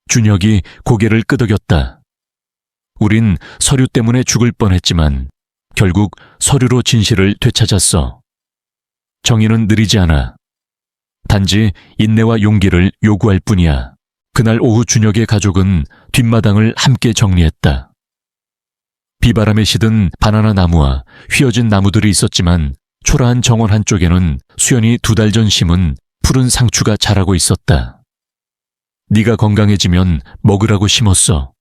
준혁이 고개를 끄덕였다. 우린 서류 때문에 죽을 뻔했지만 결국 서류로 진실을 되찾았어. 정의는 느리지 않아. 단지 인내와 용기를 요구할 뿐이야. 그날 오후 준혁의 가족은 뒷마당을 함께 정리했다. 비바람에 시든 바나나 나무와 휘어진 나무들이 있었지만 초라한 정원 한쪽에는 수연이 2달 전 심은 푸른 상추가 자라고 있었다. 네가 건강해지면 먹으라고 심었어.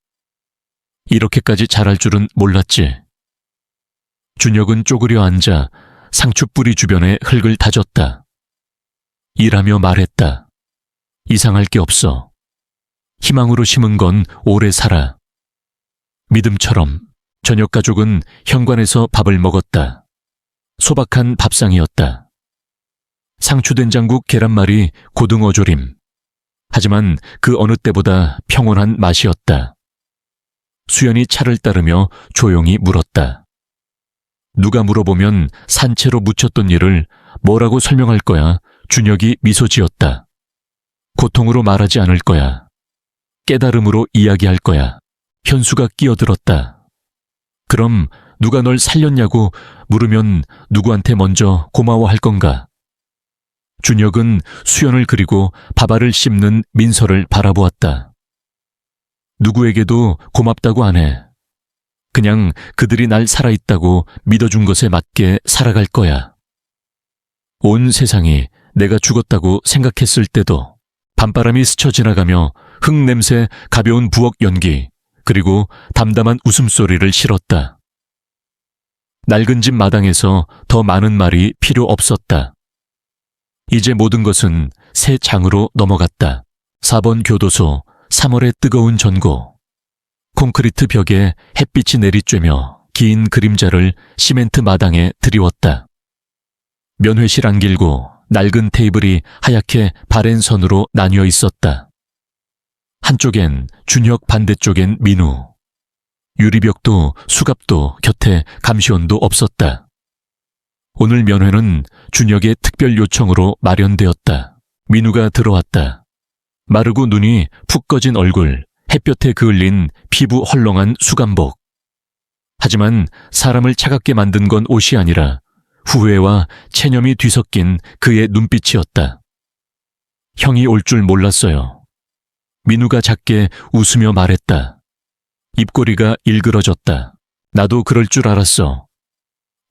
이렇게까지 자랄 줄은 몰랐지. 준혁은 쪼그려 앉아 상추 뿌리 주변에 흙을 다졌다. 일하며 말했다. 이상할 게 없어. 희망으로 심은 건 오래 살아. 믿음처럼. 저녁 가족은 현관에서 밥을 먹었다. 소박한 밥상이었다. 상추된장국 계란말이 고등어조림. 하지만 그 어느 때보다 평온한 맛이었다. 수연이 차를 따르며 조용히 물었다. 누가 물어보면 산채로 묻혔던 일을 뭐라고 설명할 거야? 준혁이 미소 지었다. 고통으로 말하지 않을 거야. 깨달음으로 이야기할 거야. 현수가 끼어들었다. 그럼 누가 널 살렸냐고 물으면 누구한테 먼저 고마워할 건가? 준혁은 수연을 그리고 밥알을 씹는 민서를 바라보았다. 누구에게도 고맙다고 안 해. 그냥 그들이 날 살아있다고 믿어준 것에 맞게 살아갈 거야. 온 세상이 내가 죽었다고 생각했을 때도 밤바람이 스쳐 지나가며 흙냄새 가벼운 부엌 연기 그리고 담담한 웃음소리를 실었다. 낡은 집 마당에서 더 많은 말이 필요 없었다. 이제 모든 것은 새 장으로 넘어갔다. 4번 교도소, 3월의 뜨거운 전고. 콘크리트 벽에 햇빛이 내리쬐며 긴 그림자를 시멘트 마당에 드리웠다. 면회실 안길고 낡은 테이블이 하얗게 바랜 선으로 나뉘어 있었다. 한쪽엔 준혁, 반대쪽엔 민우. 유리벽도 수갑도 곁에 감시원도 없었다. 오늘 면회는 준혁의 특별 요청으로 마련되었다. 민우가 들어왔다. 마르고 눈이 푹 꺼진 얼굴, 햇볕에 그을린 피부 헐렁한 수감복. 하지만 사람을 차갑게 만든 건 옷이 아니라 후회와 체념이 뒤섞인 그의 눈빛이었다. 형이 올 줄 몰랐어요. 민우가 작게 웃으며 말했다. 입꼬리가 일그러졌다. 나도 그럴 줄 알았어.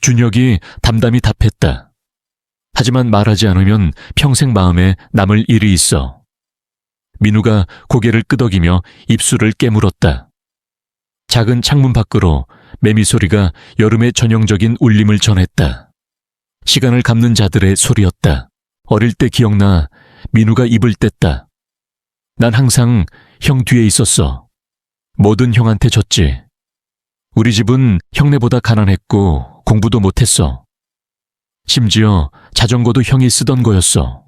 준혁이 담담히 답했다. 하지만 말하지 않으면 평생 마음에 남을 일이 있어. 민우가 고개를 끄덕이며 입술을 깨물었다. 작은 창문 밖으로 매미 소리가 여름의 전형적인 울림을 전했다. 시간을 감는 자들의 소리였다. 어릴 때 기억나 민우가 입을 뗐다. 난 항상 형 뒤에 있었어. 뭐든 형한테 졌지. 우리 집은 형네보다 가난했고 공부도 못했어. 심지어 자전거도 형이 쓰던 거였어.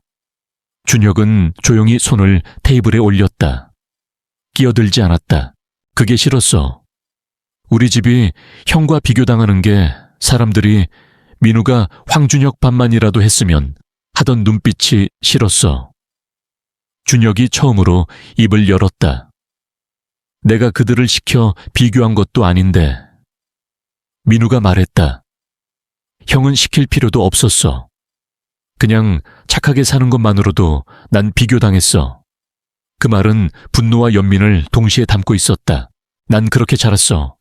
준혁은 조용히 손을 테이블에 올렸다. 끼어들지 않았다. 그게 싫었어. 우리 집이 형과 비교당하는 게 사람들이 민우가 황준혁 반만이라도 했으면 하던 눈빛이 싫었어. 준혁이 처음으로 입을 열었다. 내가 그들을 시켜 비교한 것도 아닌데. 민우가 말했다. 형은 시킬 필요도 없었어. 그냥 착하게 사는 것만으로도 난 비교당했어. 그 말은 분노와 연민을 동시에 담고 있었다. 난 그렇게 자랐어.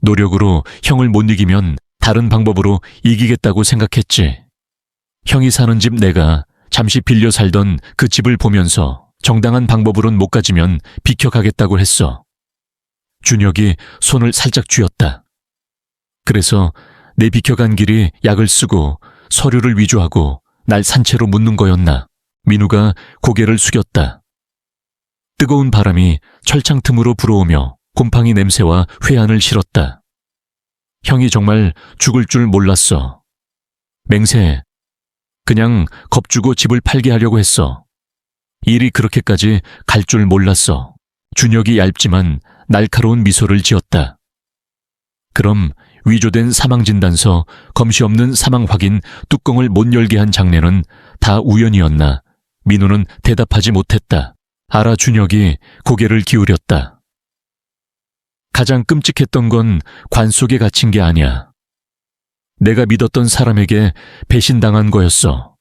노력으로 형을 못 이기면 다른 방법으로 이기겠다고 생각했지. 형이 사는 집 내가 잠시 빌려 살던 그 집을 보면서 정당한 방법으론 못 가지면 비켜가겠다고 했어. 준혁이 손을 살짝 쥐었다. 그래서 내 비켜간 길이 약을 쓰고 서류를 위조하고 날 산채로 묻는 거였나. 민우가 고개를 숙였다. 뜨거운 바람이 철창 틈으로 불어오며 곰팡이 냄새와 회한을 실었다. 형이 정말 죽을 줄 몰랐어. 맹세. 그냥 겁주고 집을 팔게 하려고 했어. 일이 그렇게까지 갈 줄 몰랐어. 준혁이 얇지만 날카로운 미소를 지었다. 그럼 위조된 사망진단서, 검시 없는 사망 확인 뚜껑을 못 열게 한 장례는 다 우연이었나? 민우는 대답하지 못했다. 알아. 준혁이 고개를 기울였다. 가장 끔찍했던 건 관 속에 갇힌 게 아니야. 내가 믿었던 사람에게 배신당한 거였어.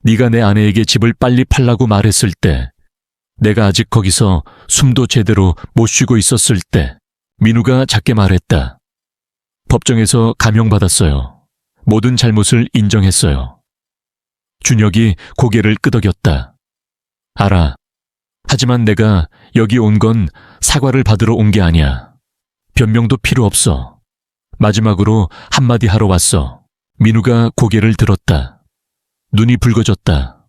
네가 내 아내에게 집을 빨리 팔라고 말했을 때, 내가 아직 거기서 숨도 제대로 못 쉬고 있었을 때, 민우가 작게 말했다. 법정에서 감형받았어요. 모든 잘못을 인정했어요. 준혁이 고개를 끄덕였다. 알아. 하지만 내가 여기 온 건 사과를 받으러 온 게 아니야. 변명도 필요 없어. 마지막으로 한마디 하러 왔어. 민우가 고개를 들었다. 눈이 붉어졌다.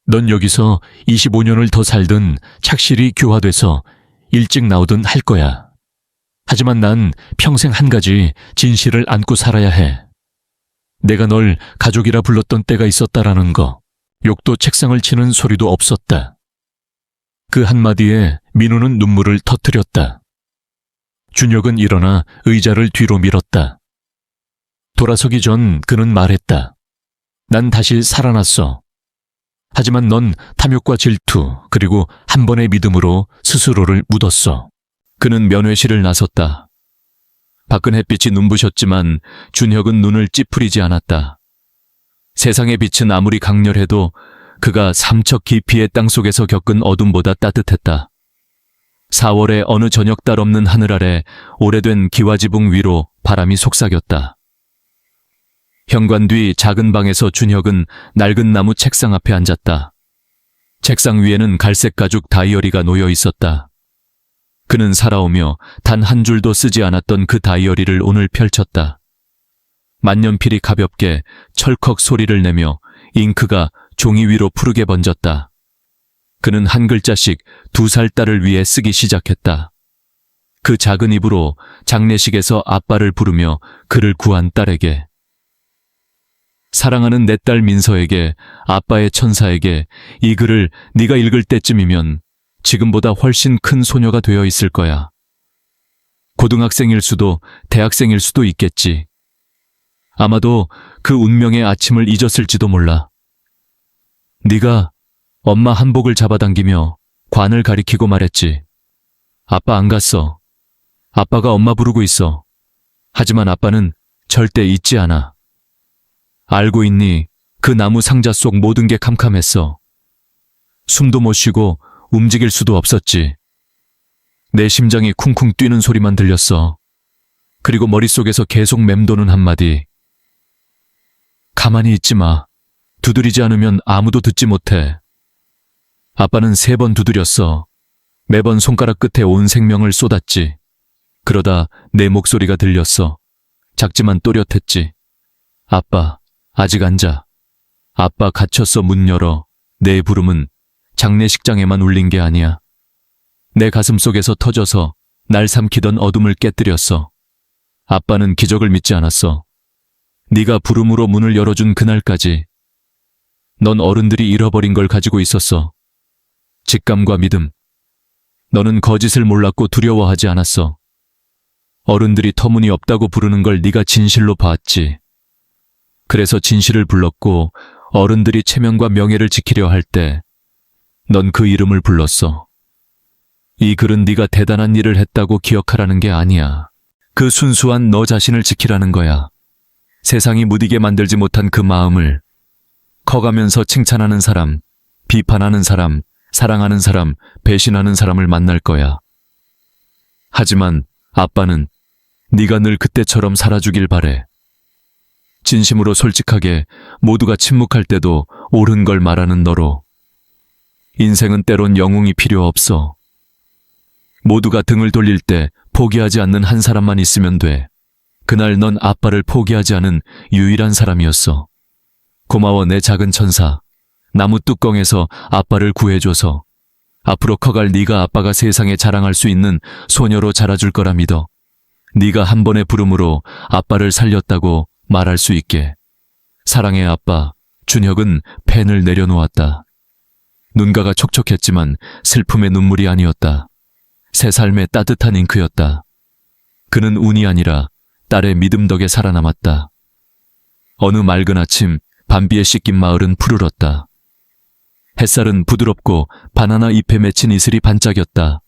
넌 여기서 25년을 더 살든 착실히 교화돼서 일찍 나오든 할 거야. 하지만 난 평생 한 가지 진실을 안고 살아야 해. 내가 널 가족이라 불렀던 때가 있었다라는 거. 욕도 책상을 치는 소리도 없었다. 그 한마디에 민우는 눈물을 터뜨렸다. 준혁은 일어나 의자를 뒤로 밀었다. 돌아서기 전 그는 말했다. 난 다시 살아났어. 하지만 넌 탐욕과 질투 그리고 한 번의 믿음으로 스스로를 묻었어. 그는 면회실을 나섰다. 밖은 햇빛이 눈부셨지만 준혁은 눈을 찌푸리지 않았다. 세상의 빛은 아무리 강렬해도 그가 삼척 깊이의 땅속에서 겪은 어둠보다 따뜻했다. 4월의 어느 저녁 달 없는 하늘 아래 오래된 기와지붕 위로 바람이 속삭였다. 현관 뒤 작은 방에서 준혁은 낡은 나무 책상 앞에 앉았다. 책상 위에는 갈색 가죽 다이어리가 놓여 있었다. 그는 살아오며 단 한 줄도 쓰지 않았던 그 다이어리를 오늘 펼쳤다. 만년필이 가볍게 철컥 소리를 내며 잉크가 종이 위로 푸르게 번졌다. 그는 한 글자씩 2살 딸을 위해 쓰기 시작했다. 그 작은 입으로 장례식에서 아빠를 부르며 그를 구한 딸에게, 사랑하는 내 딸 민서에게, 아빠의 천사에게 이 글을 네가 읽을 때쯤이면 지금보다 훨씬 큰 소녀가 되어 있을 거야. 고등학생일 수도 대학생일 수도 있겠지. 아마도 그 운명의 아침을 잊었을지도 몰라. 네가 엄마 한복을 잡아당기며 관을 가리키고 말했지. 아빠 안 갔어. 아빠가 엄마 부르고 있어. 하지만 아빠는 절대 잊지 않아. 알고 있니? 그 나무 상자 속 모든 게 캄캄했어. 숨도 못 쉬고 움직일 수도 없었지. 내 심장이 쿵쿵 뛰는 소리만 들렸어. 그리고 머릿속에서 계속 맴도는 한마디. 가만히 있지 마. 두드리지 않으면 아무도 듣지 못해. 아빠는 3번 두드렸어. 매번 손가락 끝에 온 생명을 쏟았지. 그러다 내 목소리가 들렸어. 작지만 또렷했지. 아빠, 아직 앉아. 아빠 갇혔어. 문 열어. 내 부름은 장례식장에만 울린 게 아니야. 내 가슴 속에서 터져서 날 삼키던 어둠을 깨뜨렸어. 아빠는 기적을 믿지 않았어. 네가 부름으로 문을 열어준 그날까지 넌 어른들이 잃어버린 걸 가지고 있었어. 직감과 믿음. 너는 거짓을 몰랐고 두려워하지 않았어. 어른들이 터무니없다고 부르는 걸 네가 진실로 봤지. 그래서 진실을 불렀고 어른들이 체면과 명예를 지키려 할 때 넌 그 이름을 불렀어. 이 글은 네가 대단한 일을 했다고 기억하라는 게 아니야. 그 순수한 너 자신을 지키라는 거야. 세상이 무디게 만들지 못한 그 마음을 커가면서 칭찬하는 사람, 비판하는 사람, 사랑하는 사람, 배신하는 사람을 만날 거야. 하지만 아빠는 네가 늘 그때처럼 살아주길 바래. 진심으로 솔직하게 모두가 침묵할 때도 옳은 걸 말하는 너로. 인생은 때론 영웅이 필요 없어. 모두가 등을 돌릴 때 포기하지 않는 한 사람만 있으면 돼. 그날 넌 아빠를 포기하지 않은 유일한 사람이었어. 고마워 내 작은 천사. 나무 뚜껑에서 아빠를 구해줘서. 앞으로 커갈 네가 아빠가 세상에 자랑할 수 있는 소녀로 자라줄 거라 믿어. 네가 한 번의 부름으로 아빠를 살렸다고 말할 수 있게. 사랑해 아빠. 준혁은 펜을 내려놓았다. 눈가가 촉촉했지만 슬픔의 눈물이 아니었다. 새 삶의 따뜻한 잉크였다. 그는 운이 아니라 딸의 믿음 덕에 살아남았다. 어느 맑은 아침 밤비에 씻긴 마을은 푸르렀다. 햇살은 부드럽고 바나나 잎에 맺힌 이슬이 반짝였다.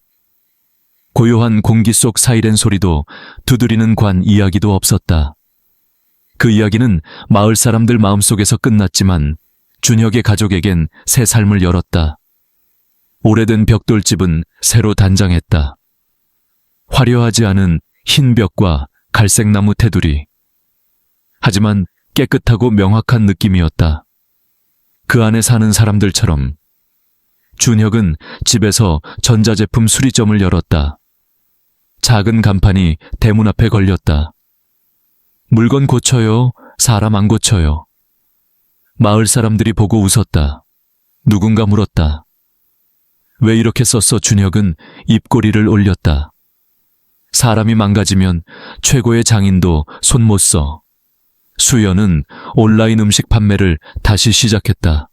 고요한 공기 속 사이렌 소리도 두드리는 관 이야기도 없었다. 그 이야기는 마을 사람들 마음속에서 끝났지만 준혁의 가족에겐 새 삶을 열었다. 오래된 벽돌집은 새로 단장했다. 화려하지 않은 흰 벽과 갈색 나무 테두리. 하지만 깨끗하고 명확한 느낌이었다. 그 안에 사는 사람들처럼. 준혁은 집에서 전자제품 수리점을 열었다. 작은 간판이 대문 앞에 걸렸다. 물건 고쳐요, 사람 안 고쳐요. 마을 사람들이 보고 웃었다. 누군가 물었다. 왜 이렇게 썼어? 준혁은 입꼬리를 올렸다. 사람이 망가지면 최고의 장인도 손 못 써. 수연은 온라인 음식 판매를 다시 시작했다.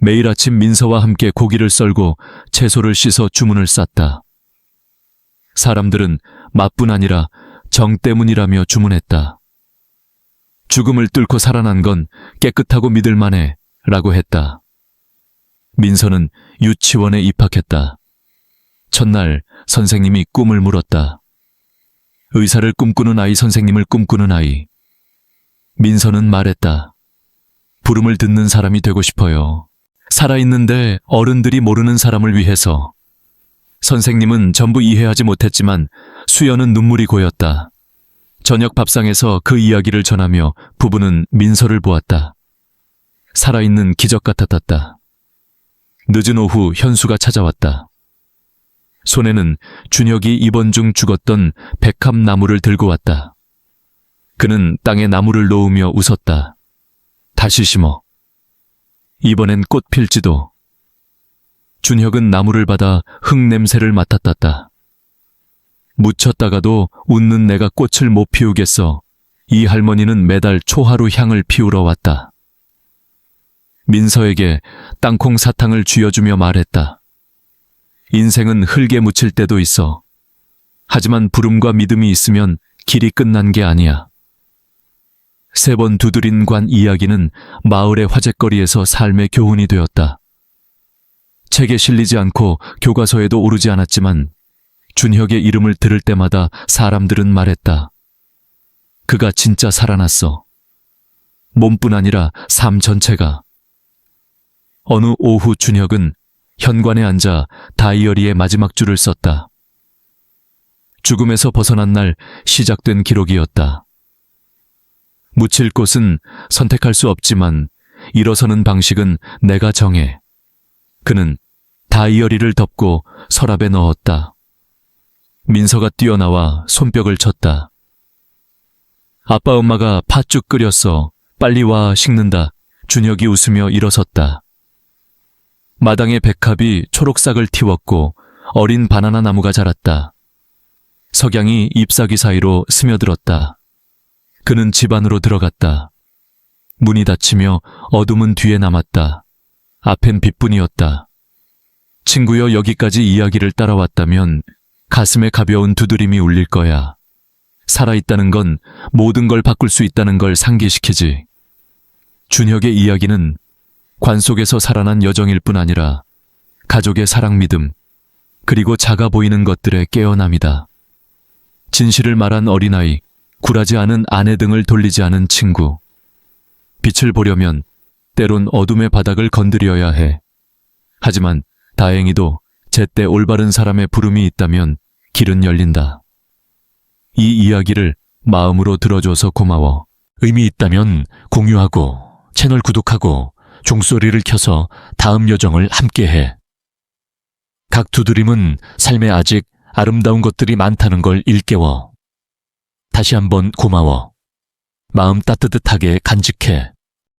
매일 아침 민서와 함께 고기를 썰고 채소를 씻어 주문을 쌌다. 사람들은 맛뿐 아니라 정 때문이라며 주문했다. 죽음을 뚫고 살아난 건 깨끗하고 믿을만해 라고 했다. 민서는 유치원에 입학했다. 첫날 선생님이 꿈을 물었다. 의사를 꿈꾸는 아이, 선생님을 꿈꾸는 아이. 민서는 말했다. 부름을 듣는 사람이 되고 싶어요. 살아있는데 어른들이 모르는 사람을 위해서. 선생님은 전부 이해하지 못했지만 수연은 눈물이 고였다. 저녁 밥상에서 그 이야기를 전하며 부부는 민서를 보았다. 살아있는 기적 같았다. 늦은 오후 현수가 찾아왔다. 손에는 준혁이 입원 중 죽었던 백합나무를 들고 왔다. 그는 땅에 나무를 놓으며 웃었다. 다시 심어. 이번엔 꽃 필지도. 준혁은 나무를 받아 흙 냄새를 맡았다. 묻혔다가도 웃는 내가 꽃을 못 피우겠어. 이 할머니는 매달 초하루 향을 피우러 왔다. 민서에게 땅콩 사탕을 쥐어주며 말했다. 인생은 흙에 묻힐 때도 있어. 하지만 부름과 믿음이 있으면 길이 끝난 게 아니야. 3번 두드린 관 이야기는 마을의 화제거리에서 삶의 교훈이 되었다. 책에 실리지 않고 교과서에도 오르지 않았지만 준혁의 이름을 들을 때마다 사람들은 말했다. 그가 진짜 살아났어. 몸뿐 아니라 삶 전체가. 어느 오후 준혁은 현관에 앉아 다이어리의 마지막 줄을 썼다. 죽음에서 벗어난 날 시작된 기록이었다. 묻힐 곳은 선택할 수 없지만 일어서는 방식은 내가 정해. 그는 다이어리를 덮고 서랍에 넣었다. 민서가 뛰어나와 손뼉을 쳤다. 아빠 엄마가 팥죽 끓였어. 빨리 와, 식는다. 준혁이 웃으며 일어섰다. 마당에 백합이 초록싹을 틔웠고 어린 바나나 나무가 자랐다. 석양이 잎사귀 사이로 스며들었다. 그는 집 안으로 들어갔다. 문이 닫히며 어둠은 뒤에 남았다. 앞엔 빛뿐이었다. 친구여, 여기까지 이야기를 따라왔다면 가슴에 가벼운 두드림이 울릴 거야. 살아있다는 건 모든 걸 바꿀 수 있다는 걸 상기시키지. 준혁의 이야기는 관 속에서 살아난 여정일 뿐 아니라 가족의 사랑, 믿음, 그리고 작아 보이는 것들의 깨어남이다. 진실을 말한 어린아이, 굴하지 않은 아내 등을 돌리지 않은 친구. 빛을 보려면 때론 어둠의 바닥을 건드려야 해. 하지만 다행히도 제때 올바른 사람의 부름이 있다면 길은 열린다. 이 이야기를 마음으로 들어줘서 고마워. 의미 있다면 공유하고 채널 구독하고 종소리를 켜서 다음 여정을 함께해. 각 두드림은 삶에 아직 아름다운 것들이 많다는 걸 일깨워. 다시 한번 고마워. 마음 따뜻하게 간직해.